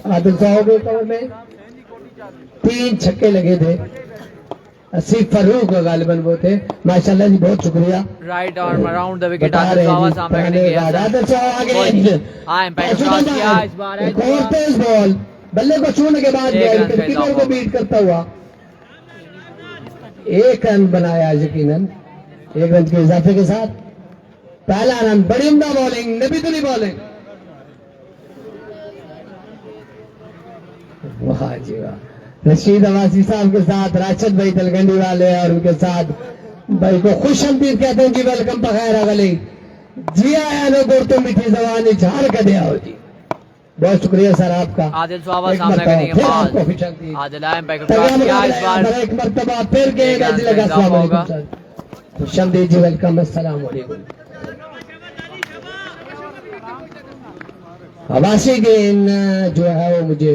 आदिल चौहान के कवर में 3 छक्के लगे थे। असीफ फरूक गालिबन वो थे। माशाल्लाह जी, बहुत शुक्रिया। Right arm around the wicket, Adil Chauhan सामने करेंगे। आदिल चौहान आगे इस बार है तेज बॉल, बल्ले को छूने के बाद कीपर को बीट करता हुआ 1 रन बनाया यकीनन, 1 रन के इजाफे के साथ। पहला रन, बड़ी उम्दा बॉलिंग, नबीतुली बॉलिंग। वाह जी वाह। रशीद अब्बासी साहब के साथ राशिद भाई तलगंडी वाले और उनके साथ भाई को खुशआमदीद कहते हैं जी, वेलकम बखैर अगली जी आया नो गुरतो मीठी जबानी झाड़ कर दिया हो जी। बहुत शुक्रिया सर आपका। आदिल चौहान सामने करेंगे बॉल। आदिल एम्पायर को क्रॉस किया इस बार एक मरतबा फिर गेंद लगा। अस्सलाम वालेकुम सर, खुशआमदीद जी, वेलकम, अस्सलाम वालेकुम। अब्बासी गेंद जो है वो मुझे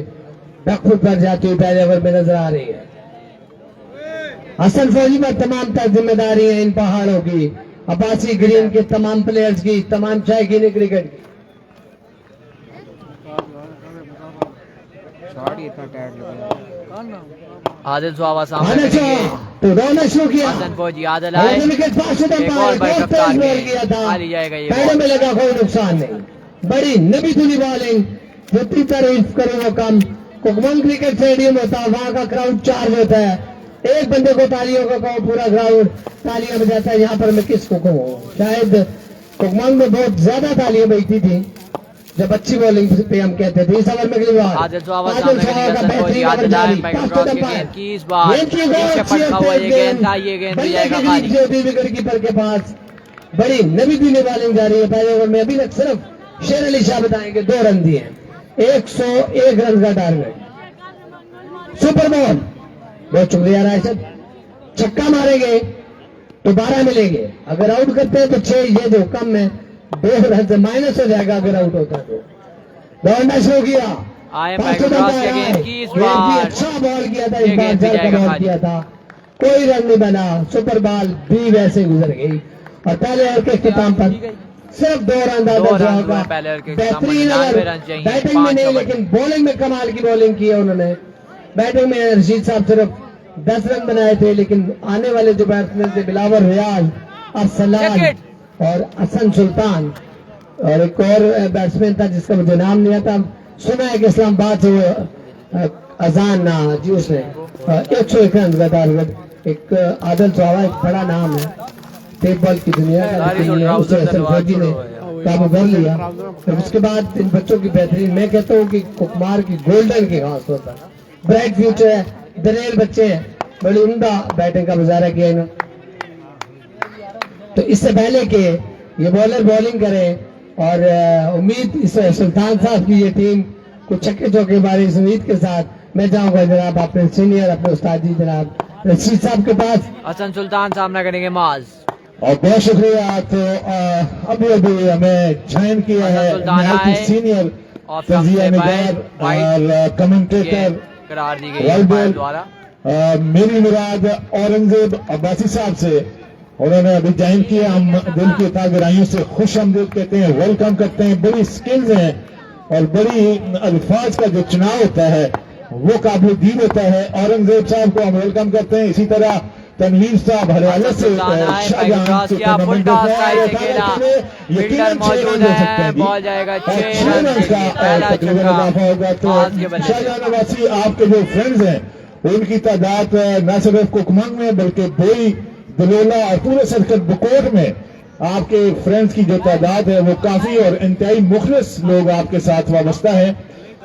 बैकफुट पर जाती हुई पहले ओवर में नजर आ रही है। हसन फौजी पर तमाम तर जिम्मेदारी है इन पहाड़ों की, अब्बासी ग्रीन के तमाम प्लेयर्स की, तमाम शायकीन क्रिकेट की। आदिल चौहान सामने तो रौनक शुरू किया। हसन फौजी, आदिल आए, एक और बड़ी रफ्तार में जाएगा ये पैरों में लगा, कोई नुकसान नहीं। बड़ी नबीतुली बॉलिंग, जितनी तारीफ करो वो कम। कुकमंग क्रिकेट स्टेडियम होता है, वहां का क्राउड चार्ज होता है। एक बंदे को तालियों को कहो, पूरा ग्राउंड तालियां बजाता है। यहाँ पर मैं किसको कहूँ, शायद कुकमंग में बहुत ज्यादा तालियां बजती थी जब अच्छी बॉलिंग पे हम कहते थे। इस ओवर में अगली बार आदिल चौहान का बेहतरीन ओवर जारी। इस बार कीपर के पास बड़ी नबीतुली बॉलिंग जारी है। पहले ओवर में अभी तक सिर्फ शेर अली शाह बताएंगे 2 रन दिए, 101 रन का टारगेट। सुपर बॉल, बहुत शुक्रिया राशिद। छक्का मारेंगे तो 12 मिलेंगे, अगर आउट करते हैं तो 6, ये जो कम है 2 रन से माइनस हो जाएगा अगर आउट होता है तो। दौड़ना शुरू किया, अच्छा बॉल किया था इस बार, जड़ का बॉल किया था, कोई रन नहीं बना। सुपर बॉल भी वैसे गुजर गई। और पहले ओवर के इख्तिताम पर सिर्फ 2 रन का बेहतरीन बैटिंग में नहीं, लेकिन बॉलिंग में कमाल की बॉलिंग की है उन्होंने। बैटिंग में रशीद साहब सिर्फ 10 रन बनाए थे, लेकिन आने वाले जो बैट्समैन थे बिलावल रियाज, अरसलान और हसन सुल्तान और एक और बैट्समैन था जिसका मुझे नाम नहीं आता, सुना है कि इस्लामाबाद से वो अजान ना जी, उसने 101 रन का टारगेट। एक आदिल चौहान एक बड़ा नाम है टेप बॉल की दुनिया का, उसे हसन फौजी ने काबू कर लिया। और उसके बाद इन बच्चों की बेहतरीन, मैं कहता हूँ कि कुकमार की गोल्डन की खास होता है, ब्राइट फ्यूचर है, दलेल बच्चे हैं, बड़ी उम्दा बैटिंग का मुजाहरा किया इन्होंने। तो इससे पहले कि ये बॉलर बॉलिंग करें और उम्मीद इस सुल्तान साहब की ये टीम कुछ छक्के चौके मारे, इस उम्मीद के साथ मैं जाऊंगा जनाब अपने सीनियर, अपने उस्ताद जी जनाब रशीद साहब के पास। हसन सुल्तान सामना करेंगे माज। और बहुत शुक्रिया। तो अभी हमें ज्वाइन किया है सीनियर तजिया निगार और कमेंटेटर करार दी गई द्वारा। मेरी मुराद औरंगजेब अब्बासी साहब से, उन्होंने अभी ज्वाइन किया। हम दिल की तागराइयों से खुश आमदीद कहते हैं, वेलकम करते हैं। बड़ी स्किल्स हैं और बड़ी अल्फाज का जो चुनाव होता है वो काबिल दीन होता है। औरंगजेब साहब को हम वेलकम करते हैं। इसी तरह तनवीर साहब हरियाणा से, शाहजहां से टूर्नामेंट मौजूद है, बॉल जाएगा 6 रन का तकरीबन इजाफा होगा। तो शाहजहां वासी आपके जो फ्रेंड्स हैं उनकी तादाद न सिर्फ कुकमंग में बल्कि बोई, दलोला और पूरे सर्कल बकोट में आपके फ्रेंड्स की जो तादाद है वो काफी और इंतहाई मुखलिस लोग आपके साथ वाबस्ता है।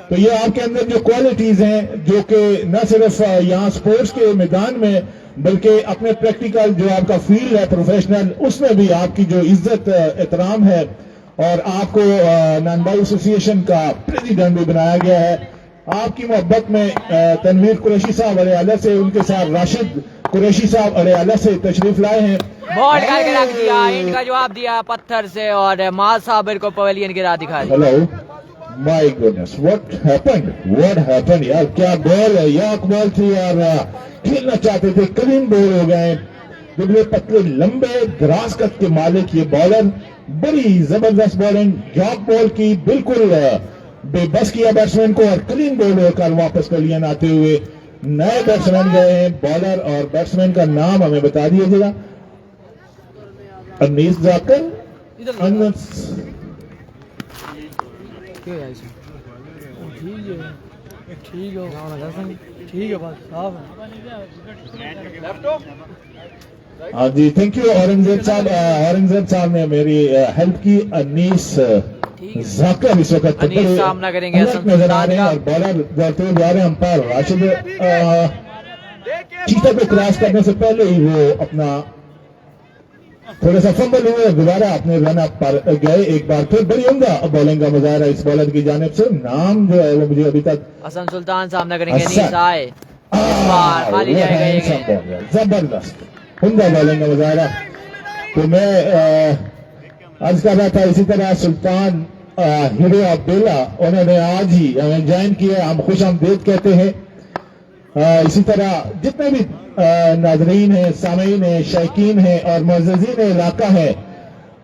तो ये आपके अंदर जो क्वालिटीज हैं जो कि न सिर्फ यहाँ स्पोर्ट्स के मैदान में बल्कि अपने प्रैक्टिकल जो आपका फील्ड है प्रोफेशनल उसमें भी आपकी जो इज्जत एहतराम है और आपको नानबाई एसोसिएशन का प्रेसिडेंट भी बनाया गया है। आपकी मोहब्बत में तनवीर कुरैशी साहब अड़याला से उनके साथ राशिद कुरैशी साहब अड़याला से तशरीफ लाए हैं। बॉल करके रख दिया, इनका जवाब दिया पत्थर से और माज साबिर को पवेलियन गिरा दिखा दिया। Hello my goodness what happened यार, क्या बॉल है यार, बॉल थी यार, खेलना चाहते थे क्लीन बॉल हो गए। दुबले पतले लंबे ग्रास कट के मालिक ये बॉलर, बड़ी जबरदस्त बॉलिंग ड्रॉप बॉल की, बिल्कुल बेबस किया बैट्समैन को और क्लीन बॉल होकर वापस पवेलियन आते हुए नए बैट्समैन गए हैं। बॉलर और बैट्समैन का नाम हमें बता दीजिएगा। अनीस जाकर ठीक है बस साफ है। हाँ जी, थैंक यू औरंगजेब साहब। औरंगजेब साहब ने मेरी हेल्प की। अनीस जाकर इस वक्त अनीस सामना करेंगे नजर आ रहे हैं और बॉलर दौड़ते हुए जा रहे हैं। अंपायर राशिद चीता को क्रॉस करने से पहले ही वो अपना थोड़ा सा फंबल हुए, दोबारा अपने रन अप पर गए। एक बार फिर बड़ी उम्दा बॉलिंग का मुजाहरा इस बॉलर की जानिब से। नाम जो है वो मुझे अभी तक हसन सुल्तान सामना करेंगे। अनीस आए, इस बार खाली जाएगा ये गेंद। जबरदस्त उम्दा बॉलिंग का मुजाहरा। तो मैं अर्ज कर रहा था इसी तरह सुल्तान हीरो अब्दुल्ला उन्होंने आज ही हमें ज्वाइन किया, हम खुश आमदीद कहते हैं। इसी तरह जितने भी नाजरीन हैं, सामीन हैं, शायकीन हैं और मुअज़्ज़िज़ीन इलाका है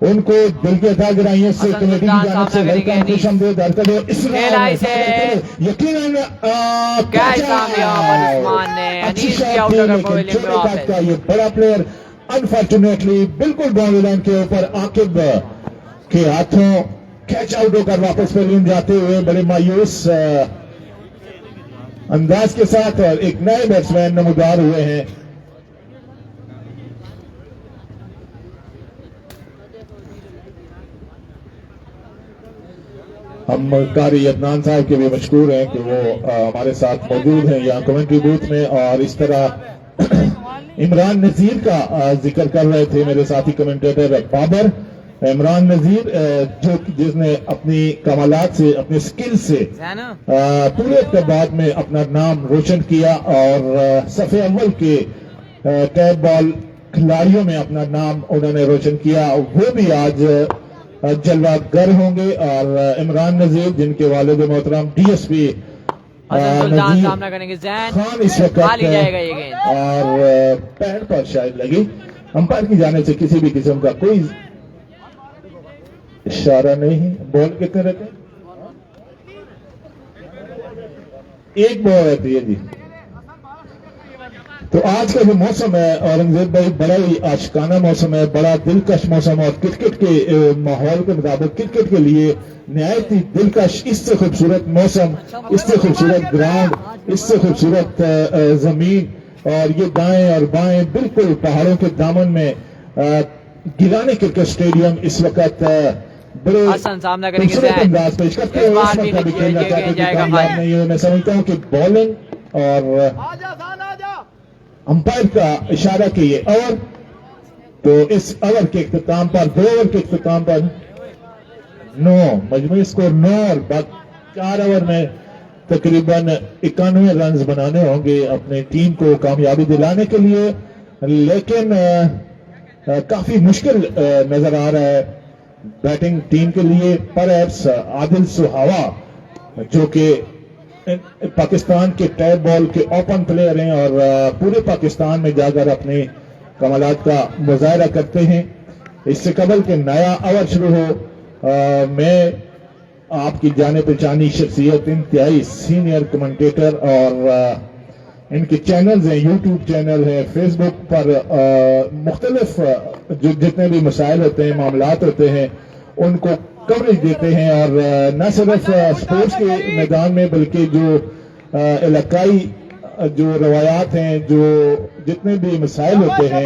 उनको दिल के अता गहराइयों से कमेटी की जानिब से वेलकम, खुश आमदीद यकीनन का ये बड़ा प्लेयर अनफॉर्चुनेटली बिल्कुल बाउंड्री लाइन के ऊपर आकिब के हाथों कैच आउट होकर वापस पवेलियन जाते हुए बड़े मायूस अंदाज के साथ और एक नए बैट्समैन नमूदार हुए हैं। हम कारी अदनान साहब के भी मशकूर हैं कि वो हमारे साथ मौजूद हैं यहाँ कमेंट्री बूथ में। और इस तरह इमरान नजीर का जिक्र कर रहे थे मेरे साथी कमेंटेटर बाबर। इमरान नजीर जो जिसने अपनी कमालात से, अपने स्किल से पूरे तबाद में अपना नाम रोशन किया और सफ़े अव्वल के टैब बॉल खिलाड़ियों में अपना नाम उन्होंने रोशन किया, वो भी आज जलवागर होंगे। और इमरान नजीर जिनके वालिद मोहतरम DSP सामना करेंगे खान इस वक्त और पैड पर शायद लगी। अंपायर की जाने से किसी भी किस्म का कोई इशारा नहीं। बॉल कितने रहते हैं? एक बॉल रहती है जी। तो आज का जो मौसम है औरंगजेब भाई बड़ा ही आशिकाना मौसम है, बड़ा दिलकश मौसम और क्रिकेट के माहौल के मुताबिक क्रिकेट के लिए नहायत ही दिलकश, इससे खूबसूरत मौसम, इससे खूबसूरत ग्राउंड, इससे खूबसूरत जमीन और ये दाएं और बाएं बिल्कुल पहाड़ों के दामन में गिलानी क्रिकेट स्टेडियम इस वक्त बड़े सामना करेंगे अंदाज पेश करते हैं। मैं समझता हूँ कि बॉलिंग और अंपायर का इशारा कि ये ओवर, तो इस ओवर के इख्तिताम पर 2 ओवर के इख्तिताम पर 9 मजमूई स्कोर 9 और 4 ओवर में तकरीबन 91 रन बनाने होंगे अपने टीम को कामयाबी दिलाने के लिए। लेकिन काफी मुश्किल नजर आ रहा है बैटिंग टीम के लिए। परहैप्स आदिल सुहावा जो कि पाकिस्तान के टैब बॉल के ओपन प्लेयर हैं और पूरे पाकिस्तान में जाकर अपने कमालात का मुजाहरा करते हैं। इससे कबल के नया ओवर शुरू हो, मैं आपकी जाने पहचानी शख्सियत, इंतहाई सीनियर कमेंटेटर और इनके चैनल्स हैं, यूट्यूब चैनल है, फेसबुक पर मुख्तलिफ जो जितने भी मसाइल होते हैं, मामलात होते हैं, उनको कवरेज देते हैं। और न सिर्फ स्पोर्ट्स के मैदान में बल्कि जो इलाकाई जो रवायात हैं, जो जितने भी मसाइल होते हैं,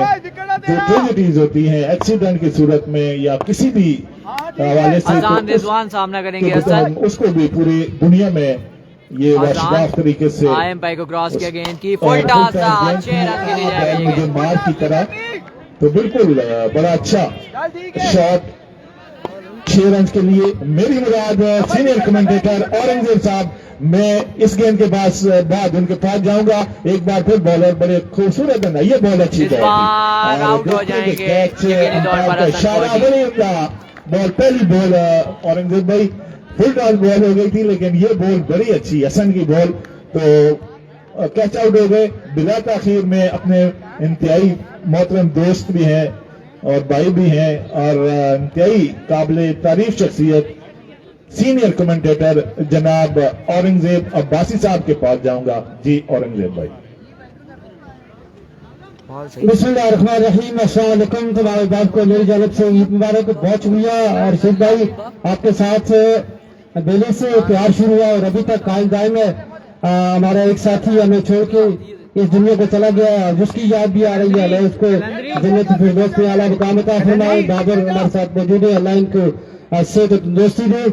जो ट्रेजेडीज होती हैं एक्सीडेंट की सूरत में या किसी भी हवाले से, रिजवान सामना करेंगे उसको भी पूरी दुनिया में ये वाशवाफ तरीके से आयम भाई को क्रॉस किया गेंद की फुल टॉस था, 6 रन के लिए जाएगा ये मुझे गेंद। मार की तरह, तो बिल्कुल बड़ा अच्छा शॉट 6 रन के लिए। मेरी मुराद सीनियर कमेंटेटर औरंगजेब साहब, मैं इस गेंद के बाद उनके पास जाऊंगा। एक बार फिर बॉलर बड़े खूबसूरत है, ये बॉल अच्छी इस बार आउट हो जाएंगे, यकीनी तौर पर हसन फौजी। बॉल पहली बॉल औरंगजेब भाई फुल टॉस बॉल हो गई थी, लेकिन ये बॉल बड़ी अच्छी, हसन की बॉल, तो कैच आउट हो गए। बिला ताखीर में अपने इंतहाई मोहतरम दोस्त भी हैं और भाई भी हैं और इंतहाई काबिल तारीफ शख्सियत सीनियर कमेंटेटर जनाब औरंगजेब अब्बासी साहब के पास जाऊंगा। जी औरंगजेब भाई। बिस्मिल्लाहिर्रहमानिर्रहीम, अस्सलाम वालेकुम। तुम्हारे बाप को मेरी जानब से ईद मुबारक, बहुत शुक्रिया। और सिद्ध भाई आपके साथ बेले से प्यार शुरू हुआ और अभी तक कायम दायम है। हमारा एक साथी हमें छोड़ के इस दुनिया को चला गया और जिसकी याद भी आ रही है, अल्लाह उसको जन्नत फिरदौस में आला मुकाम अता फरमाए। बाबर हमारे साथ मौजूद है, अल्लाह इनको सेहत और तंदुरुस्ती दे।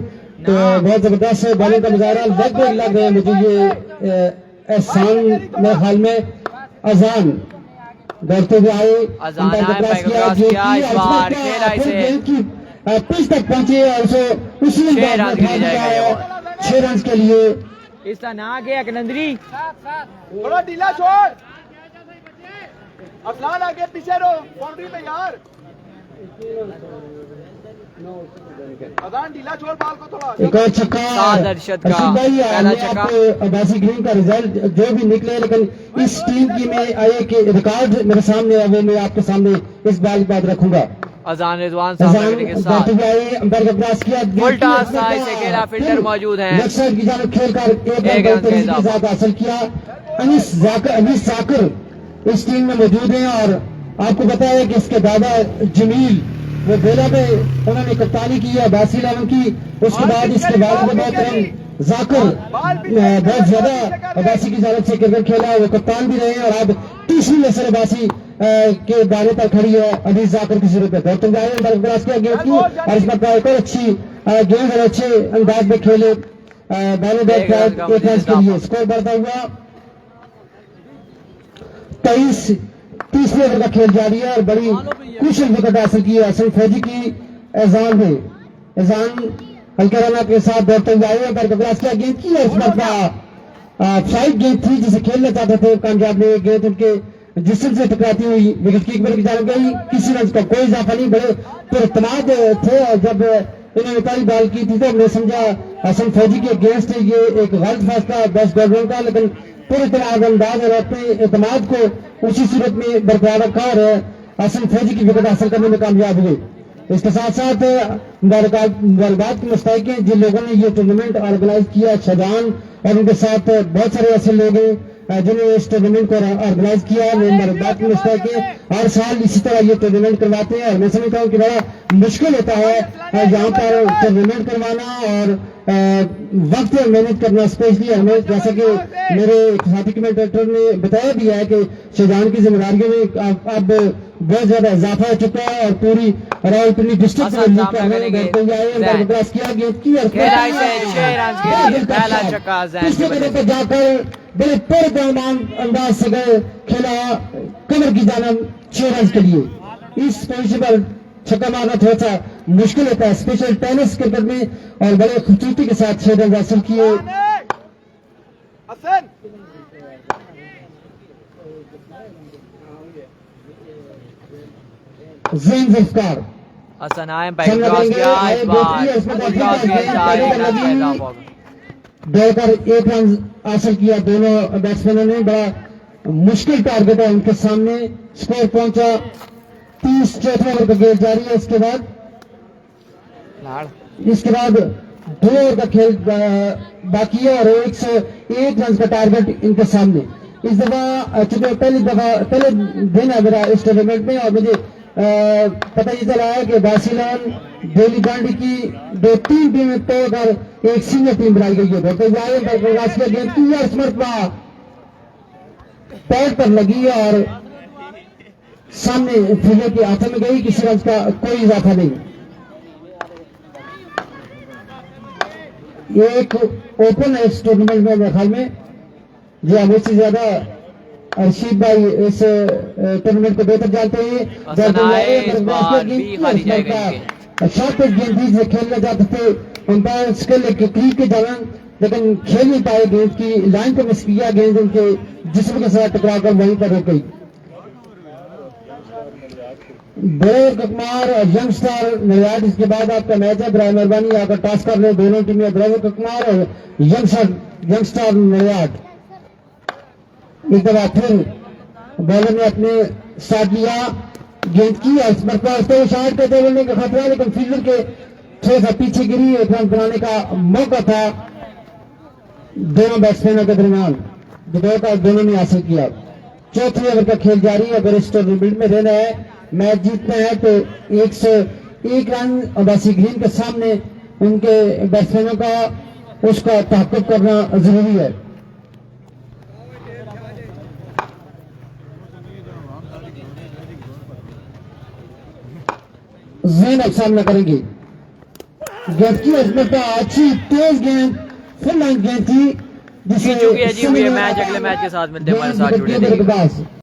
तो बहुत जबरदस्त है बॉलिंग का नजारा, लग रहा है मुझे ये एहसान मेरे ख्याल में अजान दौड़ते हुए आए, पिच तक पहुंचे और उसी 6 रन के लिए जाएगा ये बॉल। 6 रन के लिए इस तरह ना गया कलंदरी, थोड़ा ढीला छोड़, अफलान आगे पीछे रहो बाउंड्री में यार, अजान ढीला छोड़ बाल को थोड़ा। एक और छक्का सादरशद का भाई, पहला छक्का। अब्बासी ग्रीन का रिजल्ट जो भी निकले, लेकिन इस टीम की में आए कि रिकॉर्ड मेरे सामने है, वो मैं आपके सामने इस बार की बात रखूंगा। अजान रिजवान साहब लगने के साथ फुल टॉस था, इसे खेला, फील्डर मौजूद हैं। लेफ्ट साइड की जानब खेल कर एक रन का इजाफा। साथ हासिल किया। अनीस जाकर इस टीम में मौजूद हैं और आपको पता है कि इसके दादा जमील वो बेला में उन्होंने कप्तानी की है अब्बासी 11 की। उसके बाद इसके वालिद मोहतरम जाकर बहुत ज्यादा अब्बासी की जानब से क्रिकेट खेला, वो कप्तान भी रहे और अब तीसरी नस्ल अब्बासी के दायरे पर खड़ी है अनीस जाकर की सूरत में। गौतम जाए बरकरार किया गेंद की और इस पर एक और अच्छी गेंद और अच्छे अंदाज में खेले बालो बैट एक रन के लिए। स्कोर बढ़ता हुआ 30 ओवर का खेल जारी है और बड़ी कुशल विकेट हासिल की है हसन फौजी की एजान में। एजान हल्के रन के साथ दौड़ते हुए आए हैं, बरकरार किया गेंद की और इस पर साइड गेंद थी जिसे खेलना चाहते थे, कामयाब नहीं। गेंद उनके जिस्म से टकराती हुई विकेट कीपर की जानब गई, किसी रन का कोई इजाफा नहीं, बड़े पुरतमाद थे। और जब इन्होंने पहली बॉल की थी तो हमने समझा हसन फौजी के अगेंस्ट ये एक गलत फैसला 10 बॉलरों का, लेकिन पूरी तरह अंदाज और अपने एतमाद को उसी सूरत में बरकरार रखा और हसन फौजी की विकेट हासिल करने में कामयाब हुए। इसके साथ साथ मुबारकबाद की मुस्तहिक हैं जिन लोगों ने ये टूर्नामेंट ऑर्गेनाइज किया, शाहजहान और उनके साथ बहुत सारे ऐसे लोग हैं जिन्होंने इस टूर्नामेंट को ऑर्गेनाइज किया। मुबारकबाद की मुस्तहिक है, हर साल इसी तरह ये टूर्नामेंट करवाते हैं और मैं समझता हूँ कि बड़ा मुश्किल होता है यहाँ पर टूर्नामेंट करवाना और वक्त मेहनत करना, स्पेशली हमें जैसा कि मेरे साथी कमेंटेटर ने बताया भी है कि शाहजहान की जिम्मेदारियों में अब बहुत ज्यादा इजाफा हो चुका है और पूरी रावलपिंडी डिस्ट्रिक्ट में जाकर बड़े पुरदामान अंदाज से गए, खेला कमर की जानब 6 रन के लिए। इस पोजीशन पर छक्का मारना थोड़ा सा मुश्किल होता है स्पेशल टेनिस क्रिकेट में और बड़े खूबसूरती के साथ 6 रन हासिल किए। ज़ैन ज़ुल्फ़कार हसन आयम भाई क्रॉस किया, इस बार फुल टॉस किया, 4 रन का इजाफा। दौड़कर 1 रन हासिल किया दोनों बैट्समैनों ने, बड़ा मुश्किल टारगेट है उनके सामने। स्कोर पहुंचा 30, चौथे ओवर का खेल जारी है। इसके बाद 2 ओवर का खेल बाकी है और 101 रन का टारगेट इनके सामने। इस दफा चूंकि पहले दिन है मेरा इस टूर्नामेंट में और मुझे पता ये चला है कि बासिलान डेली गांडी की 2-3 टीमें तोड़कर एक सीनियर टीम बनाई गई है। गेंद की और समर्पा पैर पर लगी और सामने फील्डर के हाथों में गई, किसी रन का कोई इजाफा नहीं। ये एक ओपन है इस टूर्नामेंट में मेरे ख्याल में। जी हाँ, मुझसे ज्यादा अर्शीद भाई इस टूर्नामेंट को बेहतर जानते हैं। शॉर्ट पिच गेंद से खेलना चाहते थे, अंपायर के लिए क्रीज के दौरान लेकिन खेल नहीं पाए। गेंद की लाइन को मिस किया, गेंद उनके जिस्म के साथ टकरा कर वहीं पर रुक गई। बोर ककमार और यंगस्टर नलियाड, इसके बाद आपका मैच है। बराए मेहरबानी आकर टॉस कर ले दोनों टीमें, बोर ककमार और यंगस्टर नलियाड। एक दफा फिर बॉलर ने अपने साथ लिया, गेंद की इस मरतबा शॉट के देने का खतरा, लेकिन फील्डर के थोड़ा सा पीछे गिरी। रन बनाने का मौका था दोनों बैट्समैनों के दरमियान, दोनों ने हासिल किया। चौथे ओवर का खेल जारी है। अगर इस टूर्नामेंट में रहना है, मैच जीतना है तो 101 रन अब्बासी ग्रीन के सामने उनके बैट्समैनों का उसका तहक्कुक करना जरूरी है। ज़ैनब सामना करेंगे। गेंद की अजमत अच्छी तेज गेंद, फुल लाइन गेंद थी जिसे मैच अगले मैच के साथ मिलते हैं हमारे साथ जुड़े रहिए।